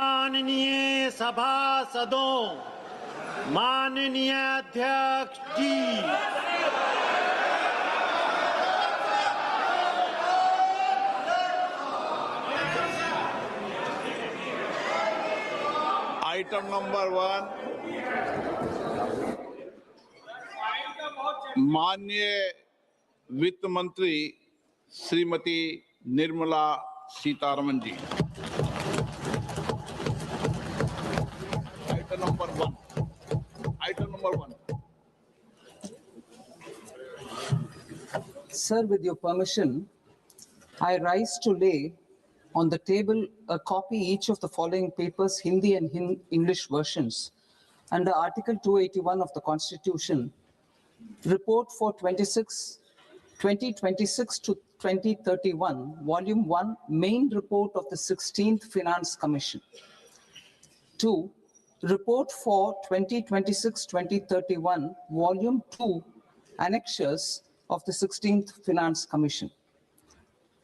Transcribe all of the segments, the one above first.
माननीय सभासदों, माननीय अध्यक्ष जी, आइटम नंबर 1, माननीय वित्त मंत्री Shrimati Nirmala Sitharaman ji. Item number one. Sir, with your permission, I rise to lay on the table a copy each of the following papers, Hindi and English versions, under Article 281 of the Constitution, Report for 2026 to 2031, Volume 1, Main Report of the 16th Finance Commission. 2. Report for 2026-2031, Volume 2, Annexures of the 16th Finance Commission.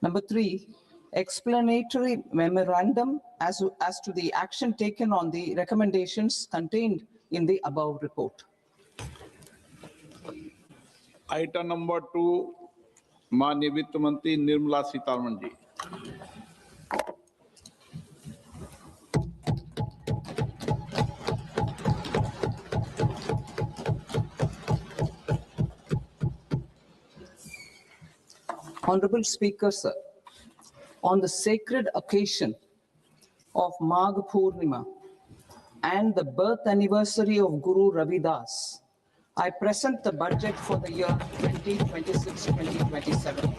Number 3, explanatory memorandum as to the action taken on the recommendations contained in the above report. Item number 2, माननीय वित्त मंत्री Nirmala Sitharaman ji. Honorable Speaker, sir, on the sacred occasion of Magh Purnima and the birth anniversary of Guru Ravidas, I present the budget for the year 2026-2027.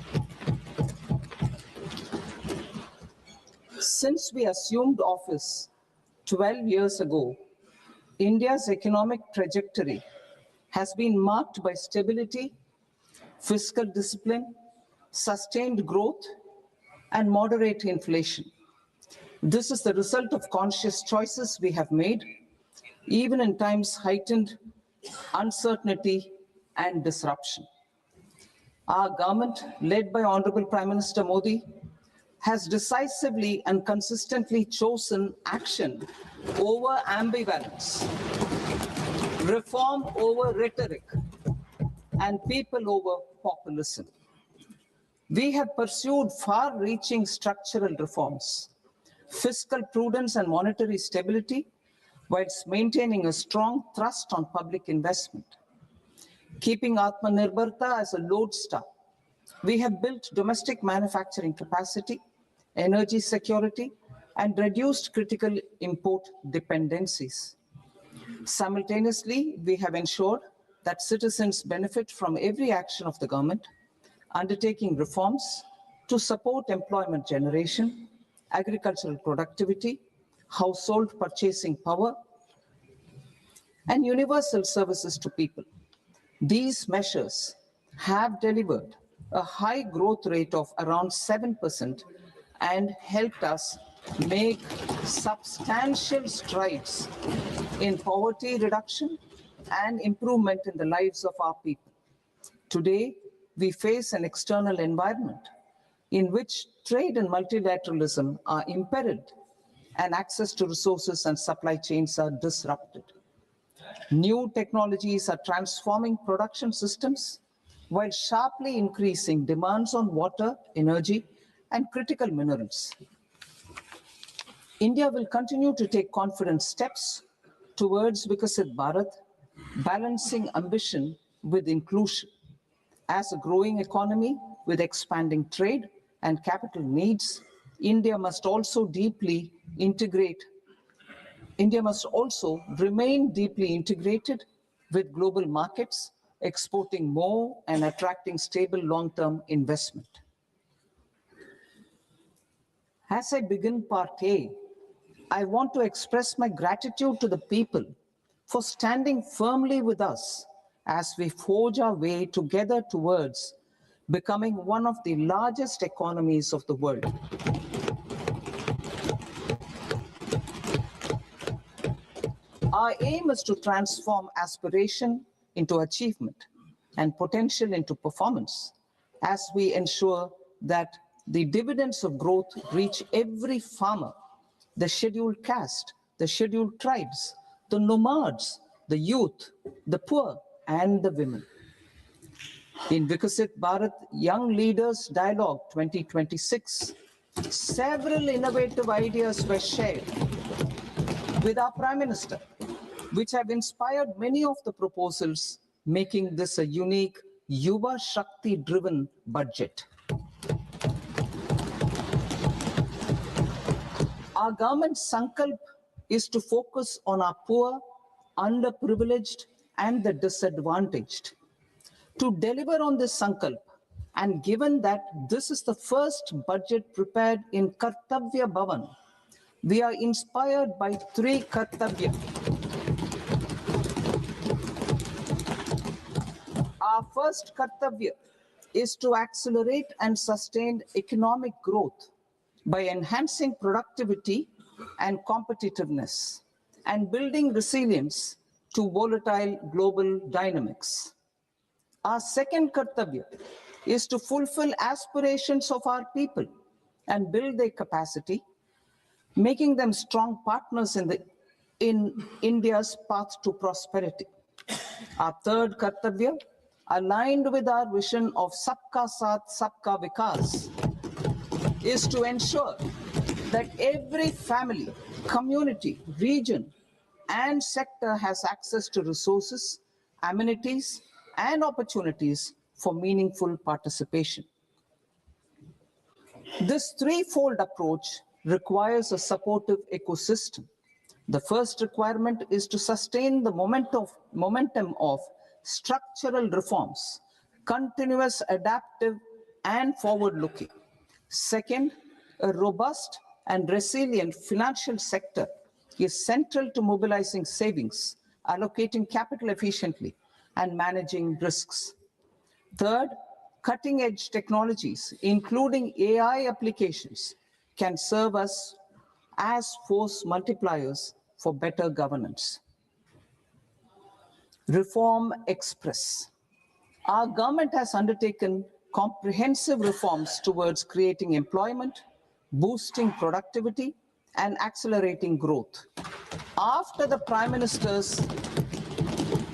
Since we assumed office 12 years ago, India's economic trajectory has been marked by stability, fiscal discipline, sustained growth, and moderate inflation. This is the result of conscious choices we have made, even in times heightened uncertainty and disruption. Our government, led by Honorable Prime Minister Modi, has decisively and consistently chosen action over ambivalence, reform over rhetoric, and people over populism. We have pursued far-reaching structural reforms, fiscal prudence and monetary stability, whilst maintaining a strong thrust on public investment. Keeping Atmanirbharta as a lodestar, we have built domestic manufacturing capacity, energy security, and reduced critical import dependencies. Simultaneously, we have ensured that citizens benefit from every action of the government, undertaking reforms to support employment generation, agricultural productivity, household purchasing power, and universal services to people. These measures have delivered a high growth rate of around 7% and helped us make substantial strides in poverty reduction and improvement in the lives of our people. Today, we face an external environment in which trade and multilateralism are imperiled and access to resources and supply chains are disrupted. New technologies are transforming production systems while sharply increasing demands on water, energy, and critical minerals. India will continue to take confident steps towards Vikasit Bharat, balancing ambition with inclusion. As a growing economy with expanding trade and capital needs, India must also remain deeply integrated with global markets, exporting more and attracting stable long-term investment. As I begin Part A, I want to express my gratitude to the people for standing firmly with us as we forge our way together towards becoming one of the largest economies of the world. Our aim is to transform aspiration into achievement and potential into performance as we ensure that the dividends of growth reach every farmer, the scheduled caste, the scheduled tribes, the nomads, the youth, the poor, and the women. In Vikasit Bharat Young Leaders Dialogue 2026, several innovative ideas were shared with our Prime Minister, which have inspired many of the proposals, making this a unique Yuva Shakti-driven budget. Our government's sankalp is to focus on our poor, underprivileged, and the disadvantaged. To deliver on this sankalp, and given that this is the first budget prepared in Kartavya Bhavan, we are inspired by three Kartavya. Our first Kartavya is to accelerate and sustain economic growth by enhancing productivity and competitiveness and building resilience to volatile global dynamics. Our second Kartavya is to fulfill aspirations of our people and build their capacity, making them strong partners in India's path to prosperity. Our third Kartavya, aligned with our vision of Sabka Saath, Sabka Vikas, is to ensure that every family, community, region, and sector has access to resources, amenities, and opportunities for meaningful participation. This threefold approach requires a supportive ecosystem. The first requirement is to sustain the momentum of structural reforms, continuous, adaptive, and forward-looking. Second, a robust and resilient financial sector is central to mobilizing savings, allocating capital efficiently, and managing risks. Third, cutting-edge technologies, including AI applications, can serve us as force multipliers for better governance. Reform Express. Our government has undertaken comprehensive reforms towards creating employment, boosting productivity, and accelerating growth. After the Prime Minister's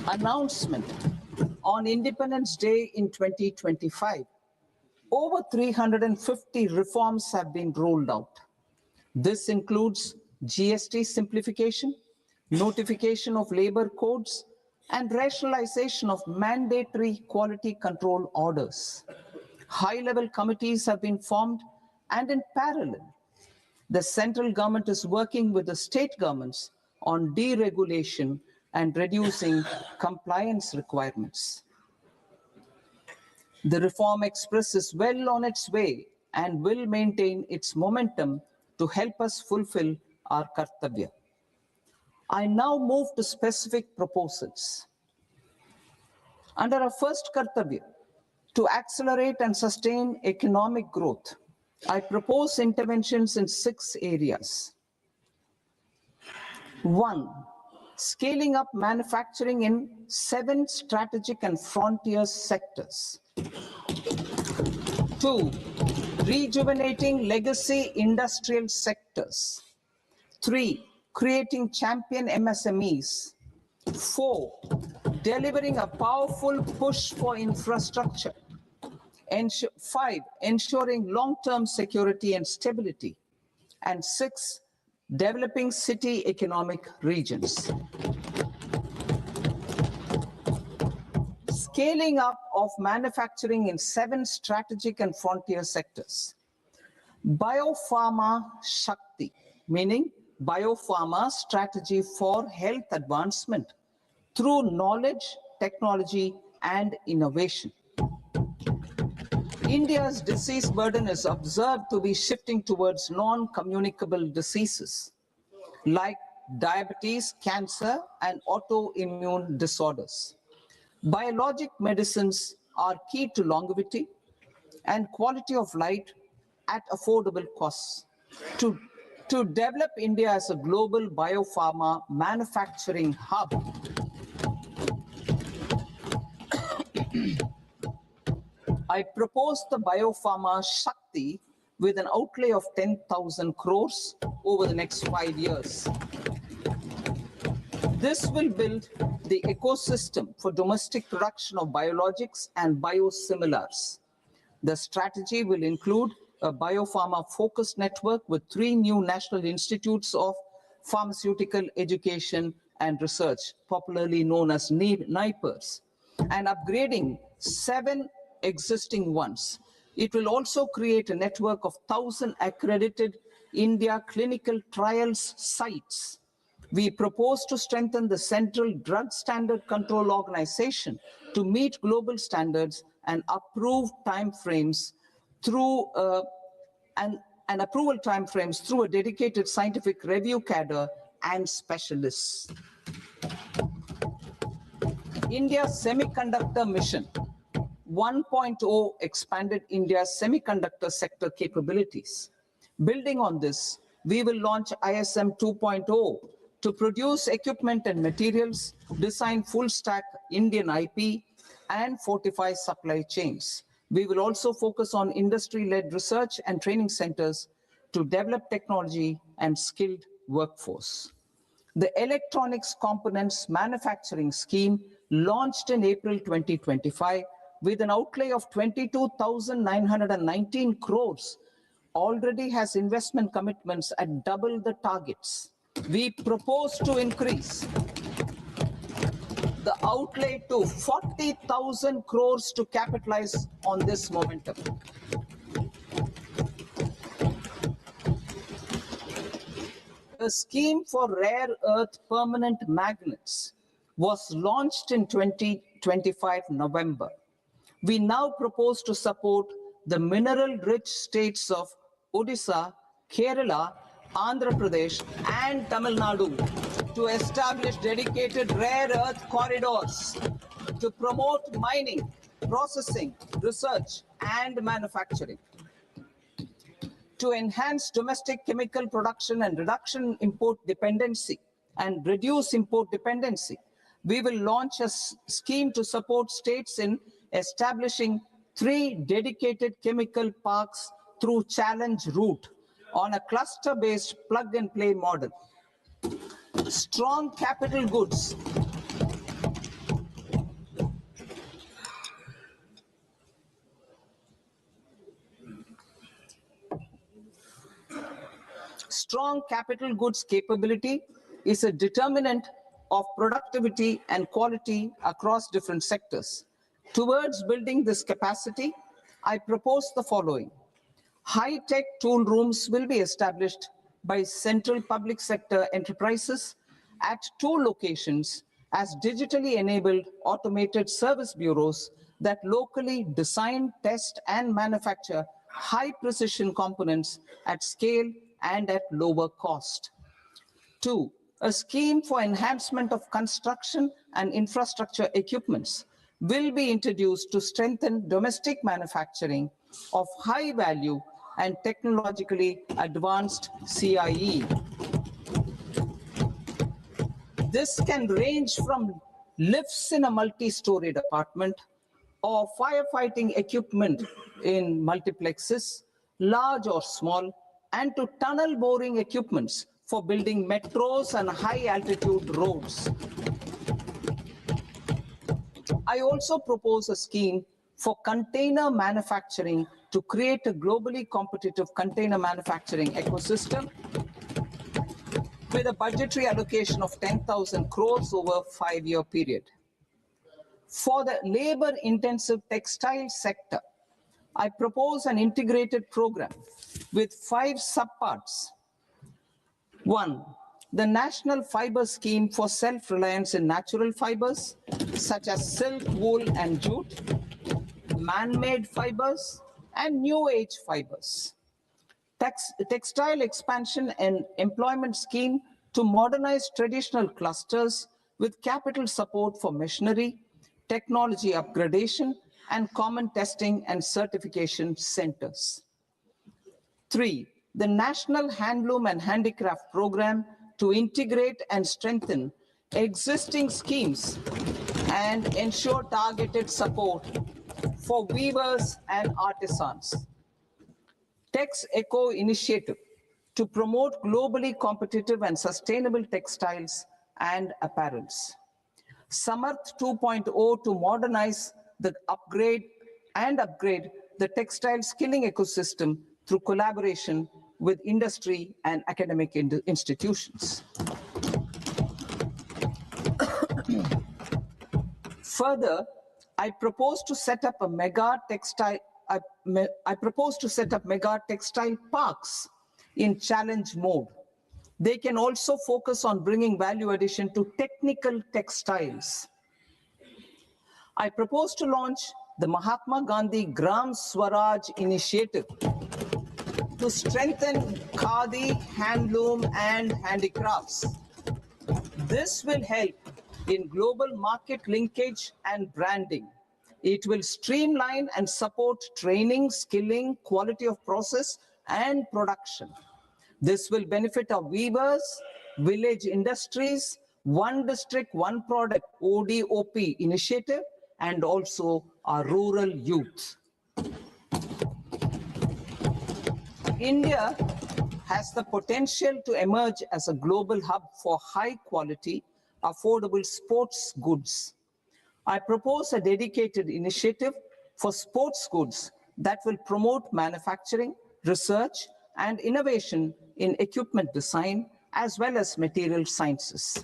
announcement on Independence Day in 2025, over 350 reforms have been rolled out. This includes GST simplification, notification of labor codes, and rationalization of mandatory quality control orders. High-level committees have been formed, and in parallel, the central government is working with the state governments on deregulation and reducing compliance requirements. The Reform Express is well on its way and will maintain its momentum to help us fulfill our Kartavya. I now move to specific proposals. Under our first Kartavya, to accelerate and sustain economic growth, I propose interventions in 6 areas. 1. Scaling up manufacturing in 7 strategic and frontier sectors. 2. Rejuvenating legacy industrial sectors. 3. Creating champion MSMEs. 4. Delivering a powerful push for infrastructure. 5. Ensuring long-term security and stability. And 6. Developing city economic regions. Scaling up of manufacturing in 7 strategic and frontier sectors. Biopharma Shakti, meaning biopharma strategy for health advancement through knowledge, technology, and innovation. India's disease burden is observed to be shifting towards non-communicable diseases like diabetes, cancer, and autoimmune disorders. Biologic medicines are key to longevity and quality of life at affordable costs. To develop India as a global biopharma manufacturing hub, I propose the Biopharma Shakti with an outlay of 10,000 crores over the next 5 years. This will build the ecosystem for domestic production of biologics and biosimilars. The strategy will include a biopharma-focused network with 3 new national institutes of pharmaceutical education and research, popularly known as NIPERs, and upgrading 7 existing ones. It will also create a network of 1,000 accredited India clinical trials sites. We propose to strengthen the Central Drug Standard Control Organization to meet global standards and approve timeframes through and approval timeframes through a dedicated scientific review cadre and specialists. India's Semiconductor Mission 1.0 expanded India's semiconductor sector capabilities. Building on this, we will launch ISM 2.0 to produce equipment and materials, design full-stack Indian IP, and fortify supply chains. We will also focus on industry-led research and training centers to develop technology and skilled workforce. The Electronics Components Manufacturing Scheme, launched in April 2025 with an outlay of 22,919 crores, already has investment commitments at double the targets. We propose to increase the outlay to 40,000 crores to capitalize on this momentum. A scheme for rare earth permanent magnets was launched in 2025 November. We now propose to support the mineral-rich states of Odisha, Kerala, Andhra Pradesh, and Tamil Nadu to establish dedicated rare earth corridors to promote mining, processing, research, and manufacturing. To enhance domestic chemical production and reduction import dependency and reduce import dependency, we will launch a scheme to support states in establishing 3 dedicated chemical parks through challenge route on a cluster-based plug-and-play model. Strong capital goods. Strong capital goods capability is a determinant of productivity and quality across different sectors. Towards building this capacity, I propose the following. High-tech tool rooms will be established by central public sector enterprises at 2 locations as digitally enabled automated service bureaus that locally design, test, and manufacture high-precision components at scale and at lower cost. 2, a scheme for enhancement of construction and infrastructure equipments will be introduced to strengthen domestic manufacturing of high value and technologically advanced CIE. This can range from lifts in a multi-storied apartment or firefighting equipment in multiplexes, large or small, and to tunnel boring equipments for building metros and high-altitude roads. I also propose a scheme for container manufacturing to create a globally competitive container manufacturing ecosystem with a budgetary allocation of 10,000 crores over a 5-year period. For the labor-intensive textile sector, I propose an integrated program with 5 subparts. 1, the National Fiber Scheme for self-reliance in natural fibers, such as silk, wool, and jute, man-made fibers, and new age fibers. Textile expansion and employment scheme to modernize traditional clusters with capital support for machinery, technology upgradation, and common testing and certification centers. 3, the National Handloom and Handicraft Program to integrate and strengthen existing schemes and ensure targeted support for weavers and artisans. Tex Eco initiative to promote globally competitive and sustainable textiles and apparels. Samarth 2.0 to modernize the upgrade the textile skilling ecosystem through collaboration with industry and academic institutions. Further, I propose to set up mega textile parks in challenge mode. They can also focus on bringing value addition to technical textiles. I propose to launch the Mahatma Gandhi Gram Swaraj initiative to strengthen khadi, handloom, and handicrafts. This will help in global market linkage and branding. It will streamline and support training, skilling, quality of process, and production. This will benefit our weavers, village industries, one district, one product, ODOP initiative, and also our rural youth. India has the potential to emerge as a global hub for high quality, affordable sports goods. I propose a dedicated initiative for sports goods that will promote manufacturing, research, and innovation in equipment design, as well as material sciences.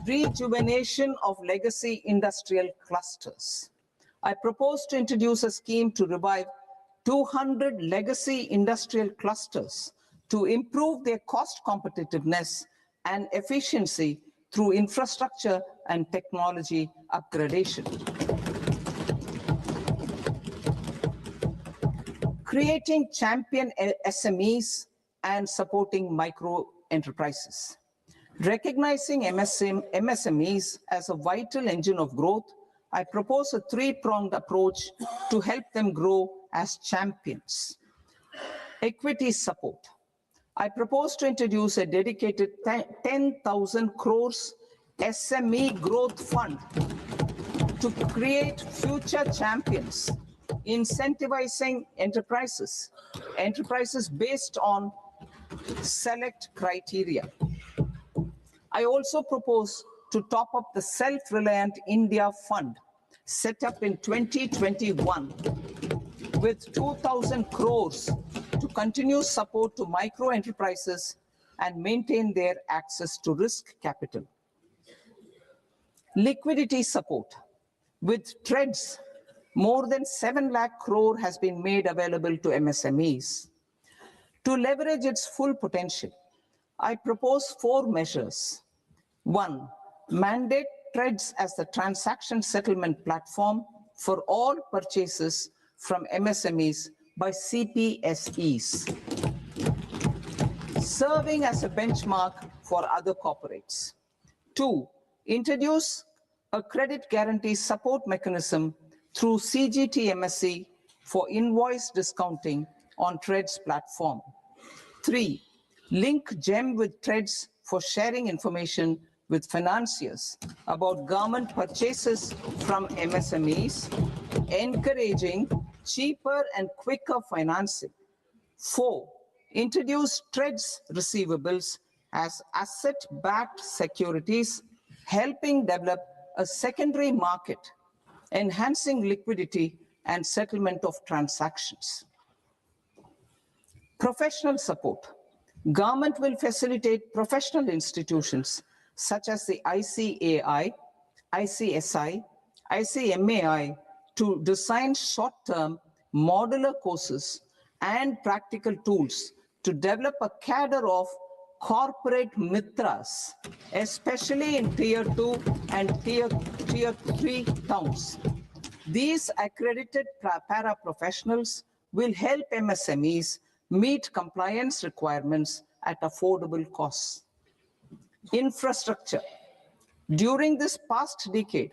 Rejuvenation of legacy industrial clusters. I propose to introduce a scheme to revive 200 legacy industrial clusters to improve their cost competitiveness and efficiency through infrastructure and technology upgradation. Creating champion SMEs and supporting micro enterprises. Recognizing MSMEs as a vital engine of growth, I propose a three-pronged approach to help them grow as champions. Equity support. I propose to introduce a dedicated 10,000 crores SME growth fund to create future champions, incentivizing enterprises based on select criteria. I also propose to top up the Self-Reliant India Fund set up in 2021 with 2,000 crores to continue support to micro enterprises and maintain their access to risk capital. Liquidity support. With TREDS, more than 7 lakh crore has been made available to MSMEs. To leverage its full potential, I propose 4 measures. 1, mandate TREDS as the transaction settlement platform for all purchases from MSMEs by CPSEs, serving as a benchmark for other corporates. 2, introduce a credit guarantee support mechanism through CGTMSE for invoice discounting on TREDS platform. 3, link GEM with TREDS for sharing information with financiers about government purchases from MSMEs, encouraging cheaper and quicker financing. 4, introduce TREDS receivables as asset-backed securities, helping develop a secondary market, enhancing liquidity and settlement of transactions. Professional support. Government will facilitate professional institutions such as the ICAI, ICSI, ICMAI to design short-term modular courses and practical tools to develop a cadre of corporate mitras, especially in Tier 2 and Tier 3 towns. These accredited para-professionals will help MSMEs meet compliance requirements at affordable costs. Infrastructure. During this past decade,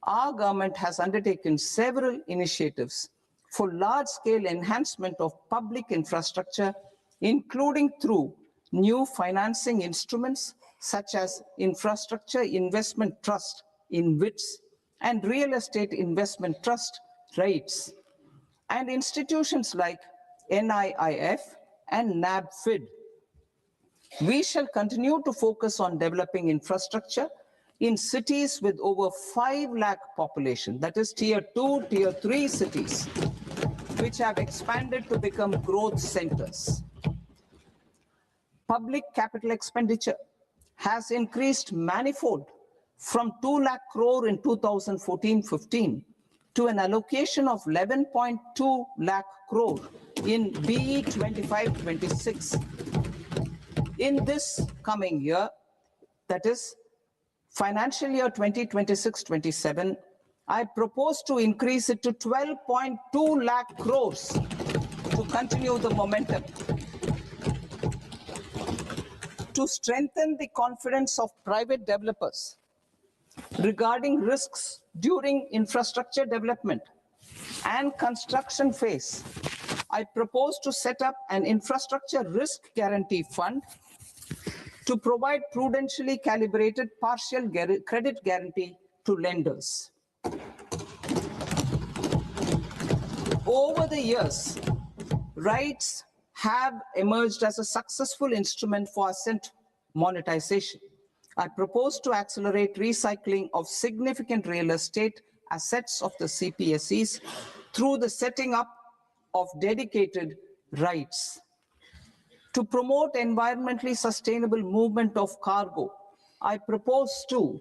our government has undertaken several initiatives for large-scale enhancement of public infrastructure, including through new financing instruments such as Infrastructure Investment Trust in WITS and Real Estate Investment Trust REITs and institutions like NIIF and NABFID. We shall continue to focus on developing infrastructure in cities with over 5 lakh population, that is tier 2, tier 3 cities, which have expanded to become growth centers. Public capital expenditure has increased manifold from 2 lakh crore in 2014-15 to an allocation of 11.2 lakh crore in BE 25-26. In this coming year, that is financial year 2026-27, I propose to increase it to 12.2 lakh crores to continue the momentum. To strengthen the confidence of private developers regarding risks during infrastructure development and construction phase, I propose to set up an infrastructure risk guarantee fund to provide prudentially calibrated partial credit guarantee to lenders. Over the years, REITs have emerged as a successful instrument for asset monetization. I propose to accelerate recycling of significant real estate assets of the CPSEs through the setting up of dedicated REITs. To promote environmentally sustainable movement of cargo, I propose to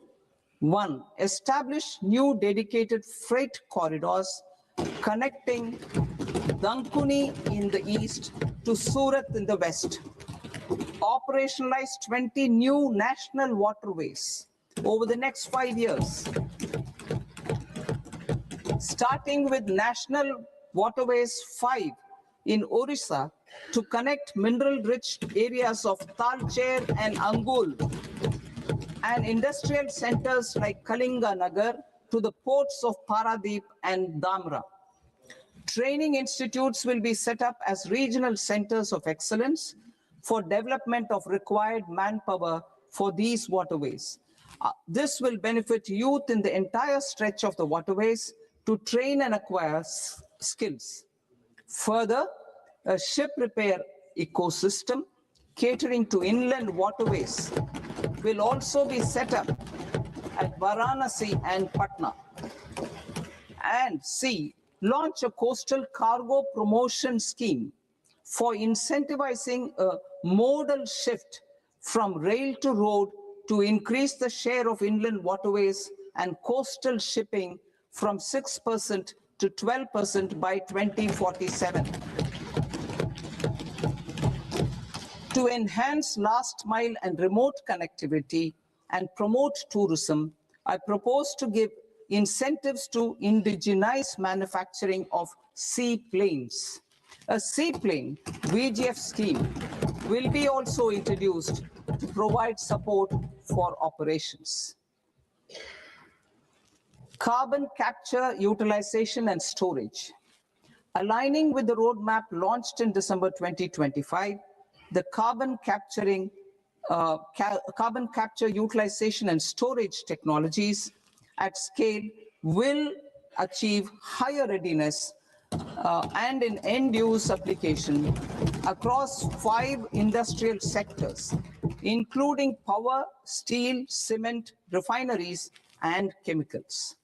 1. Establish new dedicated freight corridors connecting Dankuni in the east to Surat in the west. Operationalize 20 new national waterways over the next 5 years, starting with National Waterways 5 in Orissa to connect mineral-rich areas of Talcher and Angul and industrial centers like Kalinga Nagar to the ports of Paradeep and Dhamra. Training institutes will be set up as regional centers of excellence for development of required manpower for these waterways. This will benefit youth in the entire stretch of the waterways to train and acquire skills. Further, a ship repair ecosystem catering to inland waterways will also be set up at Varanasi and Patna. And C, launch a coastal cargo promotion scheme for incentivizing a modal shift from rail to road to increase the share of inland waterways and coastal shipping from 6% to 12% by 2047. To enhance last mile and remote connectivity and promote tourism, I propose to give incentives to indigenize manufacturing of seaplanes. A seaplane VGF scheme will be also introduced to provide support for operations. Carbon capture, utilization and storage. Aligning with the roadmap launched in December 2025, the carbon capture, utilization and storage technologies at scale will achieve higher readiness and in end-use application across 5 industrial sectors, including power, steel, cement, refineries, and chemicals.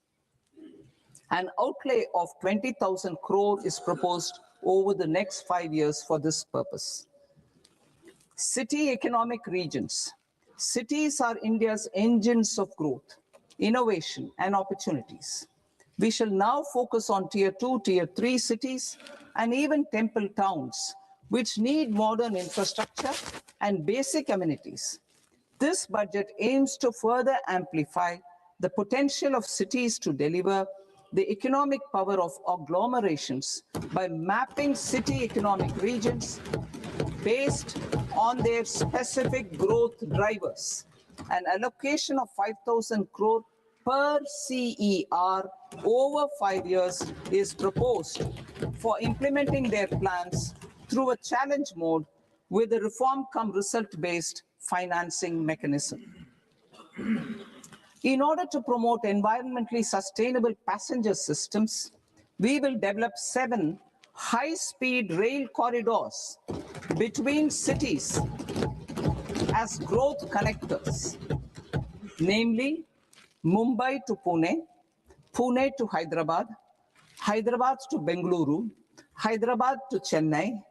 An outlay of 20,000 crore is proposed over the next 5 years for this purpose. City economic regions. Cities are India's engines of growth, innovation, and opportunities. We shall now focus on tier 2, tier 3 cities, and even temple towns, which need modern infrastructure and basic amenities. This budget aims to further amplify the potential of cities to deliver the economic power of agglomerations by mapping city economic regions based on their specific growth drivers. An allocation of 5,000 crore per CER over 5 years is proposed for implementing their plans through a challenge mode with a reform cum result-based financing mechanism. In order to promote environmentally sustainable passenger systems, we will develop 7 high-speed rail corridors between cities as growth connectors, namely Mumbai to Pune, Pune to Hyderabad, Hyderabad to Bengaluru, Hyderabad to Chennai,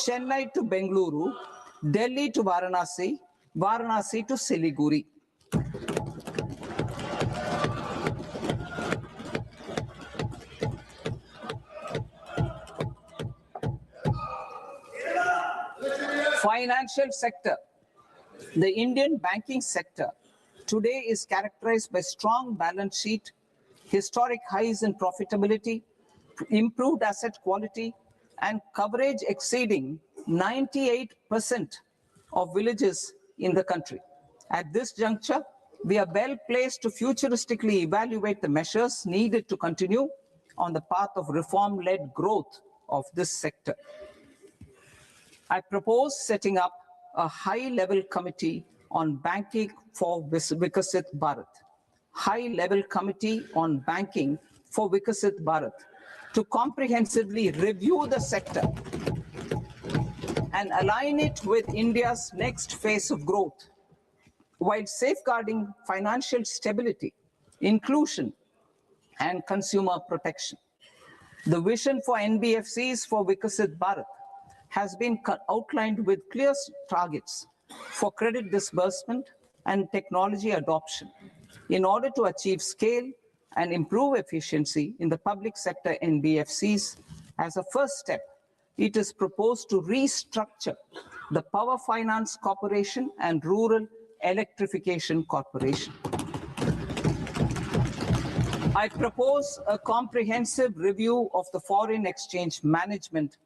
Chennai to Bengaluru, Delhi to Varanasi, Varanasi to Siliguri. Financial sector. The Indian banking sector today is characterized by strong balance sheet, historic highs in profitability, improved asset quality, and coverage exceeding 98% of villages in the country. At this juncture, we are well placed to futuristically evaluate the measures needed to continue on the path of reform-led growth of this sector. I propose setting up a high-level committee on banking for Vikasit Bharat. High-level committee on banking for Vikasit Bharat to comprehensively review the sector and align it with India's next phase of growth, while safeguarding financial stability, inclusion, and consumer protection. The vision for NBFCs for Vikasit Bharat has been outlined with clear targets for credit disbursement and technology adoption in order to achieve scale and improve efficiency in the public sector NBFCs. As a first step, it is proposed to restructure the Power Finance Corporation and Rural Electrification Corporation. I propose a comprehensive review of the foreign exchange management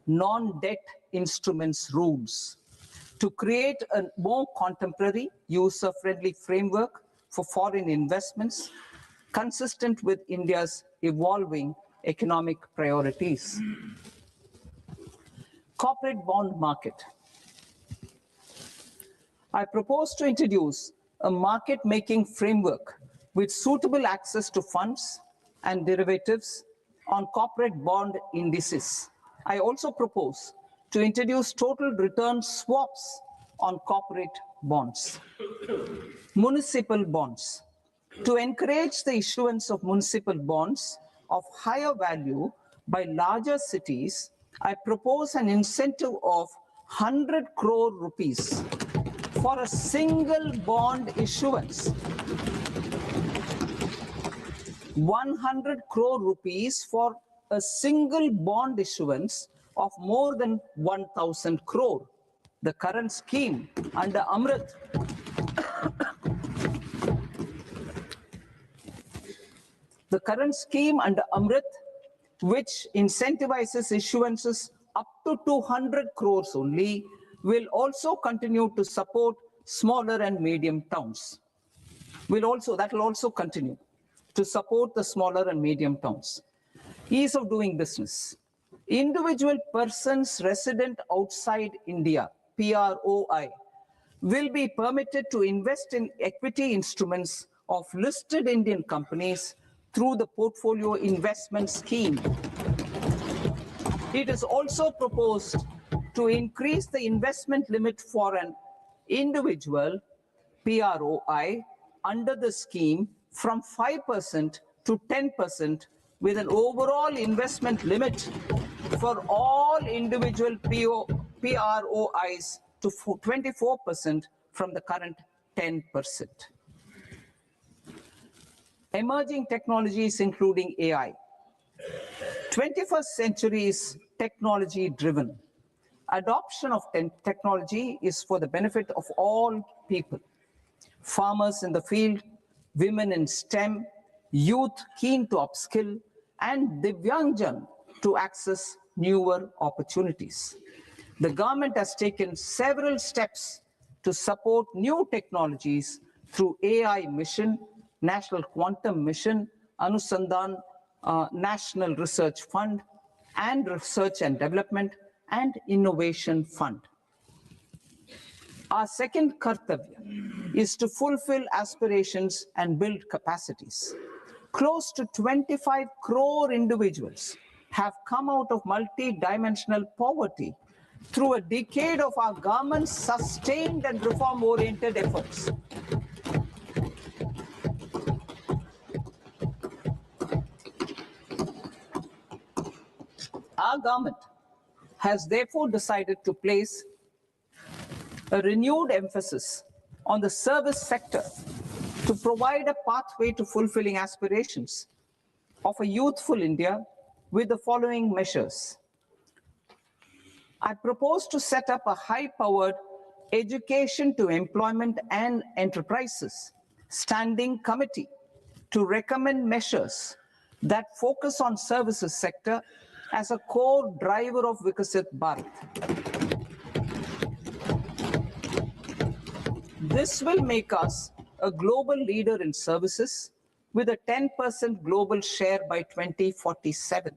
non-debt instruments rules to create a more contemporary, user-friendly framework for foreign investments consistent with India's evolving economic priorities. Corporate bond market. I propose to introduce a market-making framework with suitable access to funds and derivatives on corporate bond indices. I also propose to introduce total return swaps on corporate bonds. Municipal bonds. To encourage the issuance of municipal bonds of higher value by larger cities, I propose an incentive of 100 crore rupees for a single bond issuance. 100 crore rupees for a single bond issuance of more than 1,000 crore. The current scheme under Amrit which incentivizes issuances up to 200 crores only, will also continue to support smaller and medium towns. That will also continue to support the smaller and medium towns. Ease of doing business. Individual persons resident outside India, PROI, will be permitted to invest in equity instruments of listed Indian companies through the portfolio investment scheme. It is also proposed to increase the investment limit for an individual PROI under the scheme from 5% to 10%, with an overall investment limit for all individual PROIs to 24% from the current 10%. Emerging technologies including AI. 21st century is technology-driven. Adoption of technology is for the benefit of all people. Farmers in the field, women in STEM, youth keen to upskill, and Divyangjan to access newer opportunities. The government has taken several steps to support new technologies through AI Mission, National Quantum Mission, Anusandhan National Research Fund, and Research and Development and Innovation Fund. Our second kartavya is to fulfill aspirations and build capacities. Close to 25 crore individuals have come out of multi-dimensional poverty through a decade of our government's sustained and reform-oriented efforts. Our government has therefore decided to place a renewed emphasis on the service sector to provide a pathway to fulfilling aspirations of a youthful India with the following measures. I propose to set up a high-powered education to employment and enterprises standing committee to recommend measures that focus on services sector as a core driver of Vikasit Bharat. This will make us a global leader in services with a 10% global share by 2047.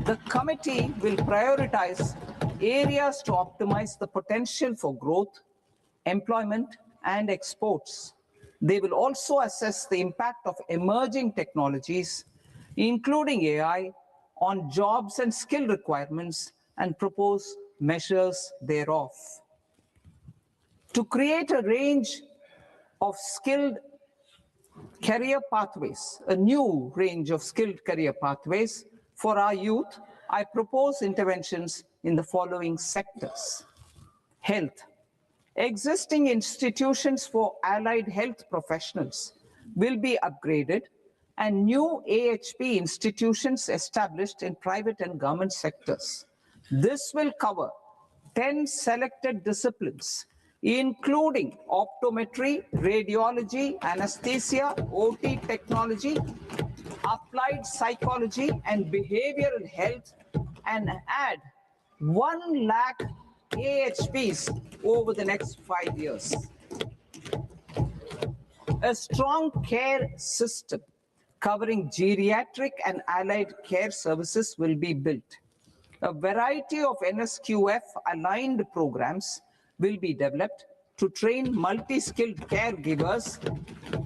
The committee will prioritize areas to optimize the potential for growth, employment, and exports. They will also assess the impact of emerging technologies, including AI, on jobs and skill requirements and propose measures thereof. To create a range of skilled career pathways, a new range of skilled career pathways for our youth, I propose interventions in the following sectors. Health. Existing institutions for allied health professionals will be upgraded and new AHP institutions established in private and government sectors. This will cover 10 selected disciplines, including optometry, radiology, anesthesia, OT technology, applied psychology, and behavioral health, and add 1 lakh AHPs over the next 5 years. A strong care system covering geriatric and allied care services will be built. A variety of NSQF-aligned programs will be developed to train multi-skilled caregivers,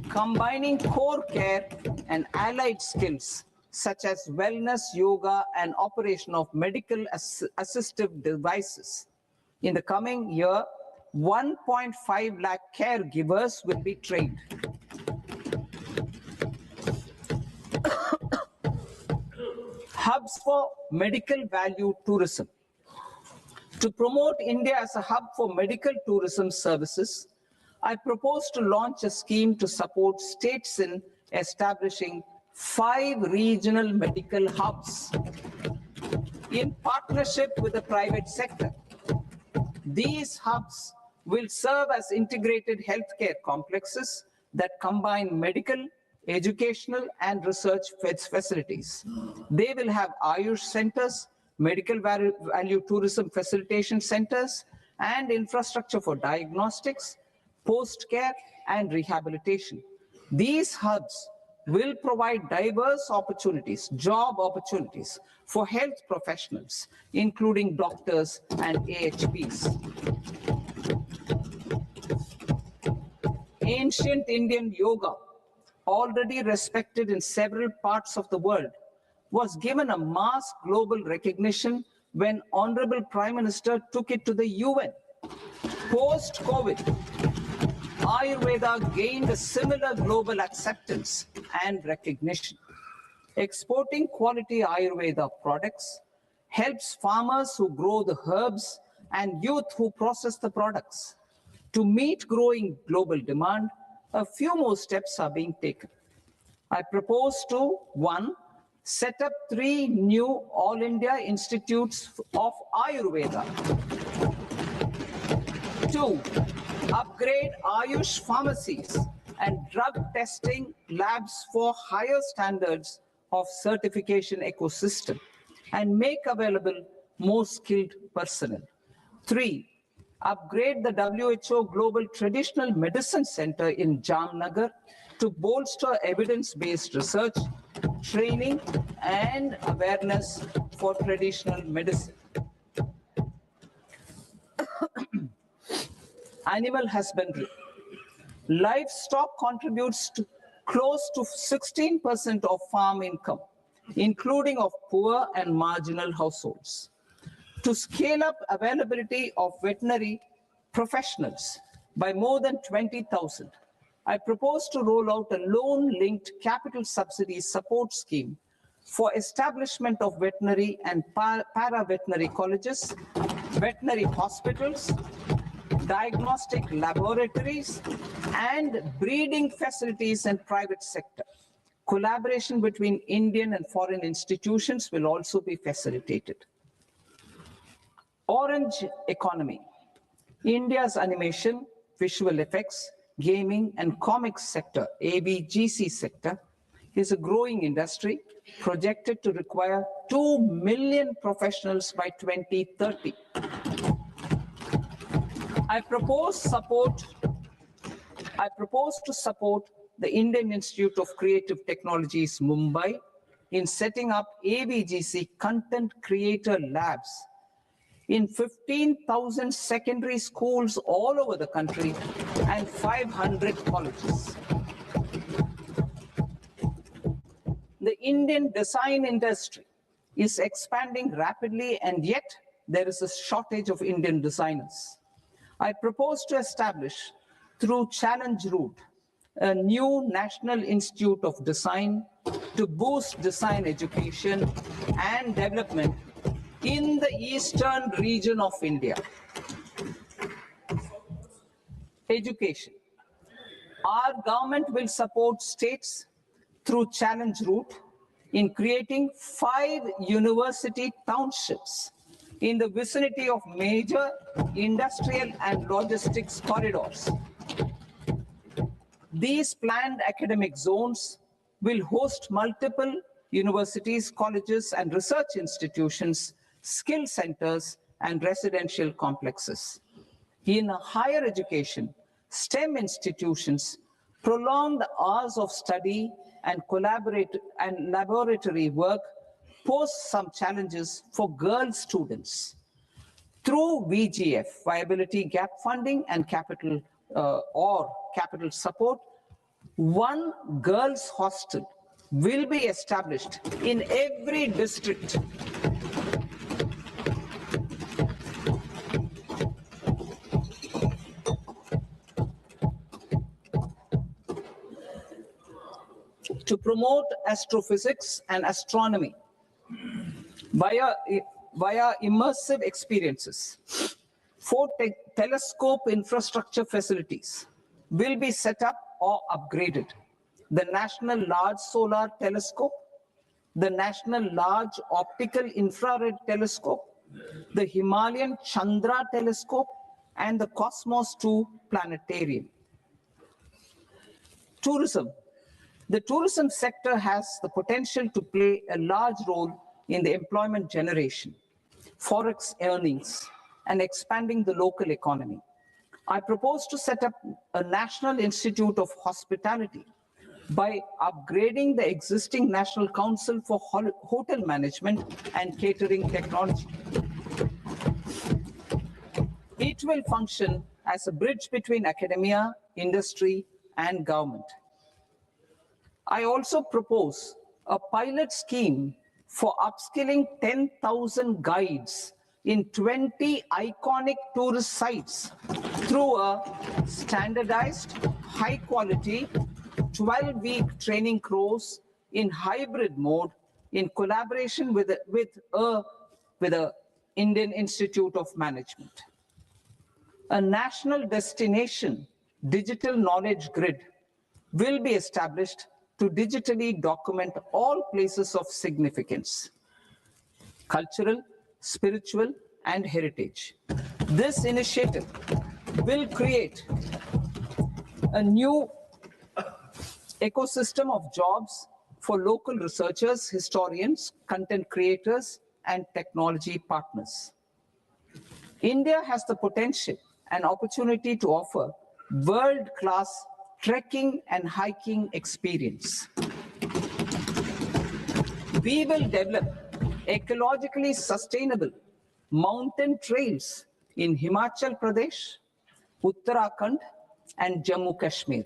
combining core care and allied skills such as wellness, yoga, and operation of medical assistive devices. In the coming year, 1.5 lakh caregivers will be trained. Hubs for medical value tourism. To promote India as a hub for medical tourism services, I propose to launch a scheme to support states in establishing 5 regional medical hubs in partnership with the private sector. These hubs will serve as integrated healthcare complexes that combine medical, educational, and research facilities. They will have Ayush centers, medical value tourism facilitation centers, and infrastructure for diagnostics, post-care, and rehabilitation. These hubs will provide diverse opportunities, job opportunities for health professionals, including doctors and AHPs. Ancient Indian yoga, already respected in several parts of the world, was given a mass global recognition when Honorable Prime Minister took it to the UN. Post-COVID, Ayurveda gained a similar global acceptance and recognition. Exporting quality Ayurveda products helps farmers who grow the herbs and youth who process the products. To meet growing global demand, a few more steps are being taken. I propose to, 1, set up 3 new All India Institutes of Ayurveda. 2, upgrade Ayush pharmacies and drug testing labs for higher standards of certification ecosystem and make available more skilled personnel. 3, upgrade the WHO Global Traditional Medicine Center in Jamnagar to bolster evidence-based research, training, and awareness for traditional medicine. Animal husbandry. Livestock contributes to close to 16% of farm income including of poor and marginal households. To scale up availability of veterinary professionals by more than 20,000, I propose to roll out a loan-linked capital subsidy support scheme for establishment of veterinary and para-veterinary colleges, veterinary hospitals, diagnostic laboratories, and breeding facilities in private sector. Collaboration between Indian and foreign institutions will also be facilitated. Orange economy. India's animation, visual effects, gaming and comics sector, ABGC sector, is a growing industry projected to require 2 million professionals by 2030. I propose to support the Indian Institute of Creative Technologies, Mumbai, in setting up ABGC content creator labs in 15,000 secondary schools all over the country and 500 colleges. The Indian design industry is expanding rapidly, and yet there is a shortage of Indian designers. I propose to establish, through Challenge Route, a new National Institute of Design to boost design education and development in the eastern region of India. Education. Our government will support states through Challenge Route in creating 5 university townships in the vicinity of major industrial and logistics corridors. These planned academic zones will host multiple universities, colleges, and research institutions, skill centers, and residential complexes. In higher education, STEM institutions prolonged hours of study and laboratory work pose some challenges for girl students. Through VGF, viability gap funding and capital support, one girls' hostel will be established in every district. To promote astrophysics and astronomy via immersive experiences. 4 telescope infrastructure facilities will be set up or upgraded. The National Large Solar Telescope, the National Large Optical Infrared Telescope, the Himalayan Chandra Telescope, and the Cosmos 2 Planetarium. Tourism. The tourism sector has the potential to play a large role in the employment generation, forex earnings, and expanding the local economy. I propose to set up a National Institute of Hospitality by upgrading the existing National Council for Hotel Management and Catering Technology. It will function as a bridge between academia, industry, and government. I also propose a pilot scheme for upskilling 10,000 guides in 20 iconic tourist sites through a standardized, high-quality, 12-week training course in hybrid mode in collaboration with the Indian Institute of Management. A national destination digital knowledge grid will be established to digitally document all places of significance, cultural, spiritual, and heritage. This initiative will create a new ecosystem of jobs for local researchers, historians, content creators, and technology partners. India has the potential and opportunity to offer world-class trekking and hiking experience. We will develop ecologically sustainable mountain trails in Himachal Pradesh, Uttarakhand, and Jammu Kashmir.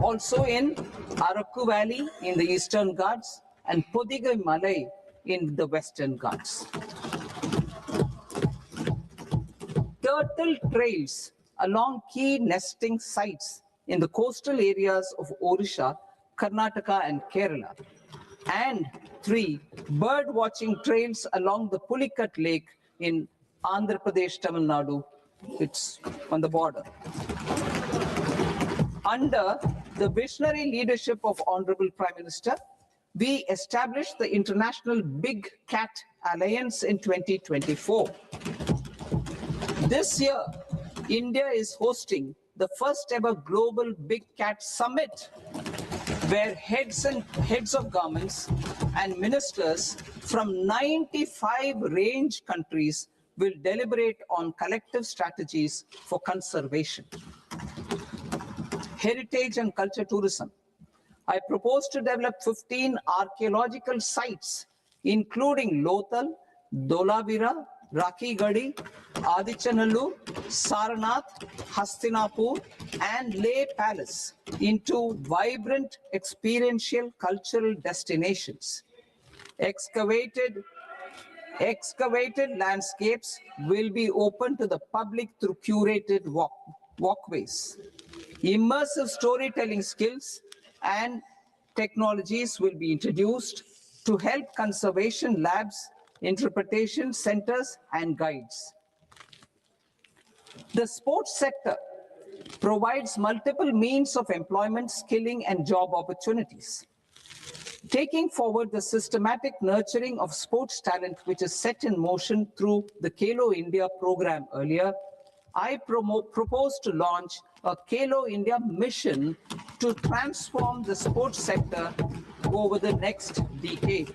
Also in Araku Valley in the Eastern Ghats, and Podigai Malai in the Western Ghats. Turtle trails along key nesting sites in the coastal areas of Odisha, Karnataka, and Kerala. And 3, bird watching trails along the Pulikat Lake in Andhra Pradesh, Tamil Nadu. It's on the border. Under the visionary leadership of Honorable Prime Minister, we established the International Big Cat Alliance in 2024. This year, India is hosting the first ever Global Big Cat Summit, where heads of governments and ministers from 95 range countries will deliberate on collective strategies for conservation. Heritage and culture tourism. I propose to develop 15 archaeological sites, including Lothal, Dholavira, Rakigadi, Adichanallur, Saranath, Hastinapur, and Leh Palace into vibrant experiential cultural destinations. Excavated landscapes will be open to the public through curated walkways. Immersive storytelling skills and technologies will be introduced to help conservation labs, interpretation centers, and guides. The sports sector provides multiple means of employment, skilling, and job opportunities. Taking forward the systematic nurturing of sports talent, which is set in motion through the Khelo India program earlier, I propose to launch a Khelo India mission to transform the sports sector over the next decade.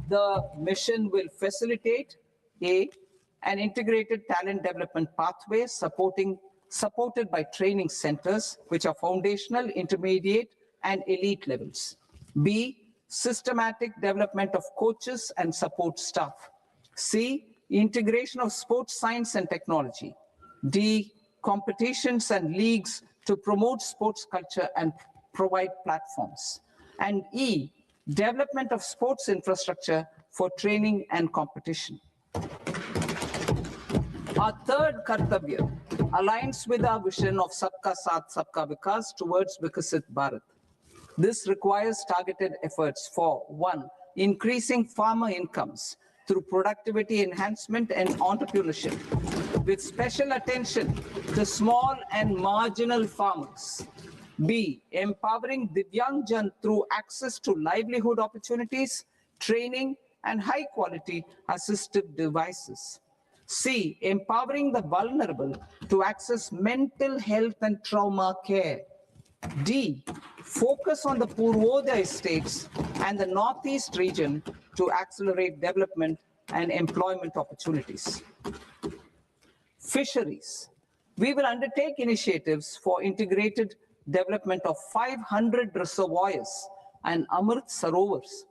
The mission will facilitate an integrated talent development pathway supported by training centers, which are foundational, intermediate, and elite levels. B, systematic development of coaches and support staff. C, integration of sports science and technology. D, competitions and leagues to promote sports culture and provide platforms. And E, development of sports infrastructure for training and competition. Our third Kartavya aligns with our vision of Sabka Saath Sabka Vikas towards Vikasit Bharat. This requires targeted efforts for 1, increasing farmer incomes through productivity enhancement and entrepreneurship, with special attention to small and marginal farmers. B, empowering Divyangjan through access to livelihood opportunities, training, and high-quality assistive devices. C, empowering the vulnerable to access mental health and trauma care. D, focus on the Purvodaya states and the Northeast region to accelerate development and employment opportunities. Fisheries. We will undertake initiatives for integrated development of 500 reservoirs and Amrit Sarovars.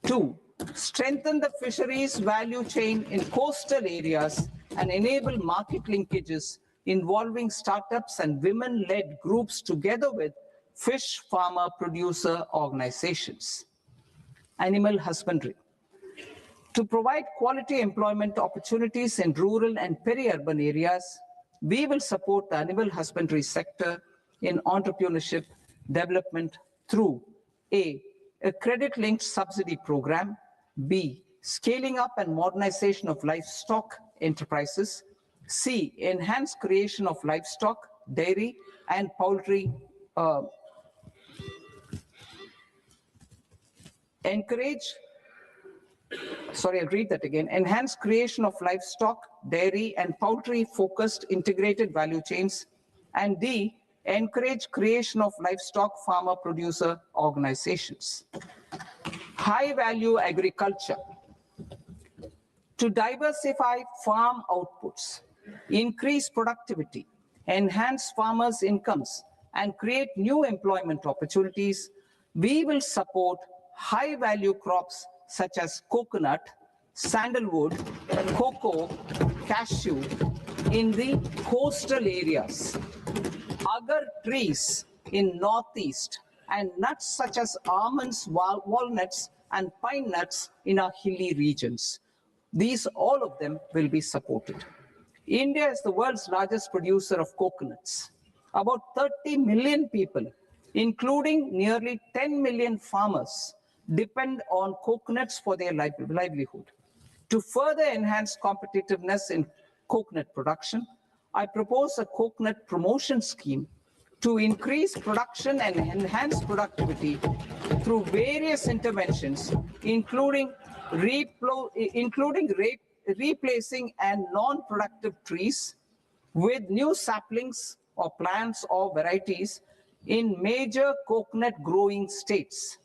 2, strengthen the fisheries value chain in coastal areas and enable market linkages involving startups and women-led groups together with fish farmer producer organizations. Animal husbandry. To provide quality employment opportunities in rural and peri-urban areas, we will support the animal husbandry sector in entrepreneurship development through A, credit-linked subsidy program, B, scaling up and modernization of livestock enterprises, C, enhanced creation of livestock, dairy, and poultry, enhanced creation of livestock, dairy, and poultry-focused integrated value chains, and D, encourage creation of livestock farmer producer organizations. High-value agriculture. To diversify farm outputs, increase productivity, enhance farmers' incomes, and create new employment opportunities, we will support high-value crops such as coconut, sandalwood, cocoa, cashew in the coastal areas. Agar trees in Northeast and nuts such as almonds, walnuts, and pine nuts in our hilly regions. These, all of them, will be supported. India is the world's largest producer of coconuts. About 30 million people, including nearly 10 million farmers, depend on coconuts for their livelihood. To further enhance competitiveness in coconut production, I propose a coconut promotion scheme to increase production and enhance productivity through various interventions, including replacing and non-productive trees with new saplings or plants or varieties in major coconut growing states.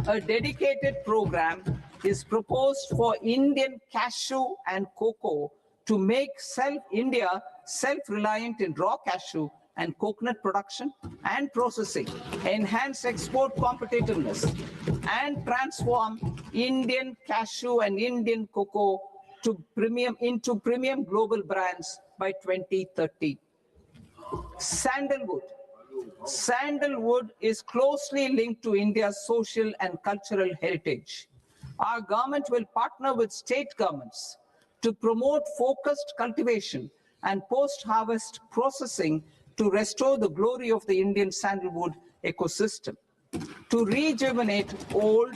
A dedicated program is proposed for Indian cashew and cocoa to make India self-reliant in raw cashew and coconut production and processing, enhance export competitiveness, and transform Indian cashew and Indian cocoa into premium global brands by 2030. Sandalwood. Sandalwood is closely linked to India's social and cultural heritage. Our government will partner with state governments to promote focused cultivation and post-harvest processing to restore the glory of the Indian sandalwood ecosystem, to rejuvenate old,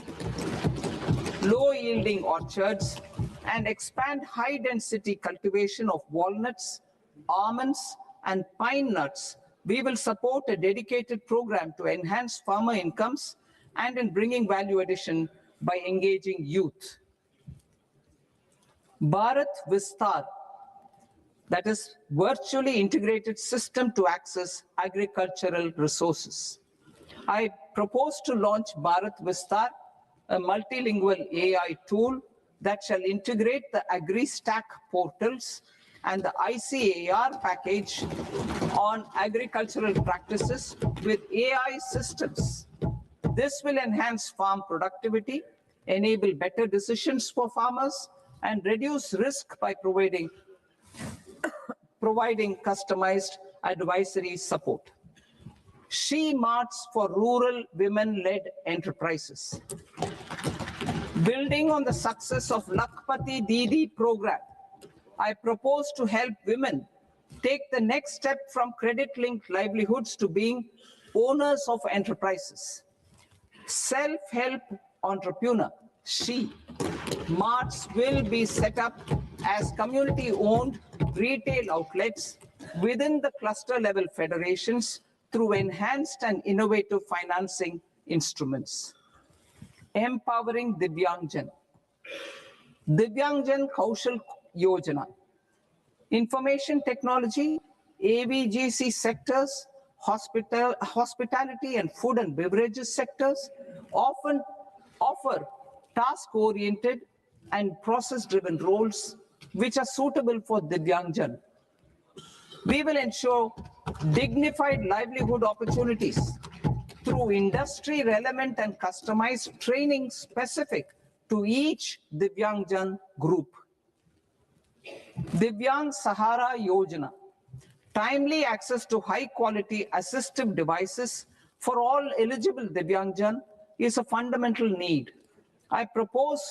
low-yielding orchards, and expand high-density cultivation of walnuts, almonds, and pine nuts. We will support a dedicated program to enhance farmer incomes and in bringing value addition by engaging youth. Bharat Vistar, that is virtually integrated system to access agricultural resources. I propose to launch Bharat Vistar, a multilingual AI tool that shall integrate the AgriStack portals and the ICAR package on agricultural practices with AI systems. This will enhance farm productivity, enable better decisions for farmers, and reduce risk by providing customized advisory support. She Marts for rural women-led enterprises. Building on the success of Lakpati Didi program, I propose to help women take the next step from credit-linked livelihoods to being owners of enterprises. Self-help entrepreneur, She Marts will be set up as community-owned retail outlets within the cluster-level federations through enhanced and innovative financing instruments. Empowering Divyangjan. Divyangjan Kaushal Yojana. Information technology, AVGC sectors, hospitality and food and beverages sectors often offer task-oriented and process-driven roles which are suitable for Divyangjan. We will ensure dignified livelihood opportunities through industry-relevant and customized training specific to each Divyangjan group. Divyang Sahara Yojana. Timely access to high-quality assistive devices for all eligible Divyangjan is a fundamental need. I propose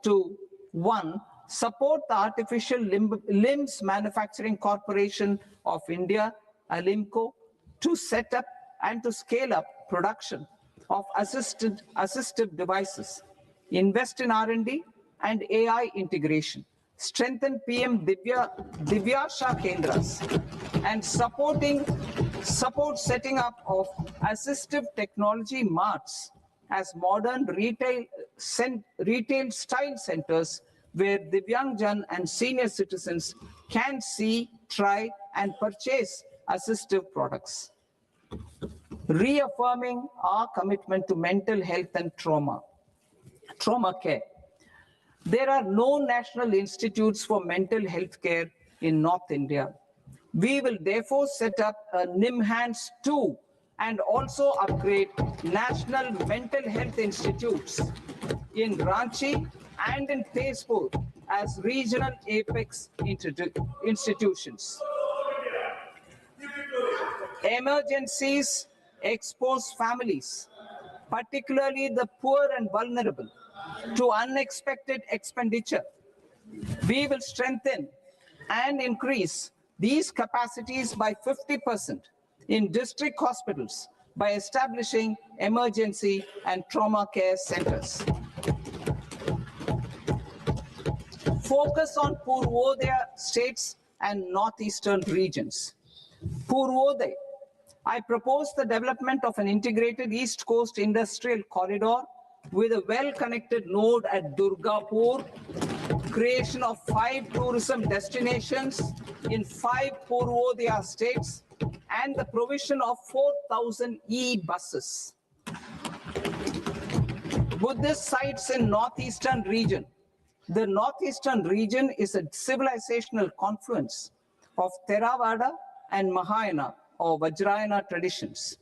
to, 1, support the Artificial Limbs Manufacturing Corporation of India, Alimco, to set up and to scale up production of assistive devices, invest in R&D and AI integration, strengthen PM Divyasha Kendras, and support setting up of assistive technology marts as modern retail style centers where Divyangjan and senior citizens can see, try, and purchase assistive products. Reaffirming our commitment to mental health and trauma care. There are no national institutes for mental health care in North India. We will therefore set up a NIMHANS 2 and also upgrade national mental health institutes in Ranchi and in Tezpur as regional apex institutions. Emergencies expose families, particularly the poor and vulnerable, to unexpected expenditure. We will strengthen and increase these capacities by 50% in district hospitals by establishing emergency and trauma care centers. Focus on Purvodaya states and northeastern regions. Purvodaya, I propose the development of an integrated East Coast industrial corridor with a well-connected node at Durgapur, creation of 5 tourism destinations in 5 Purvodaya states, and the provision of 4,000 e-buses. Buddhist sites in northeastern region. The northeastern region is a civilizational confluence of Theravada and Mahayana or Vajrayana traditions.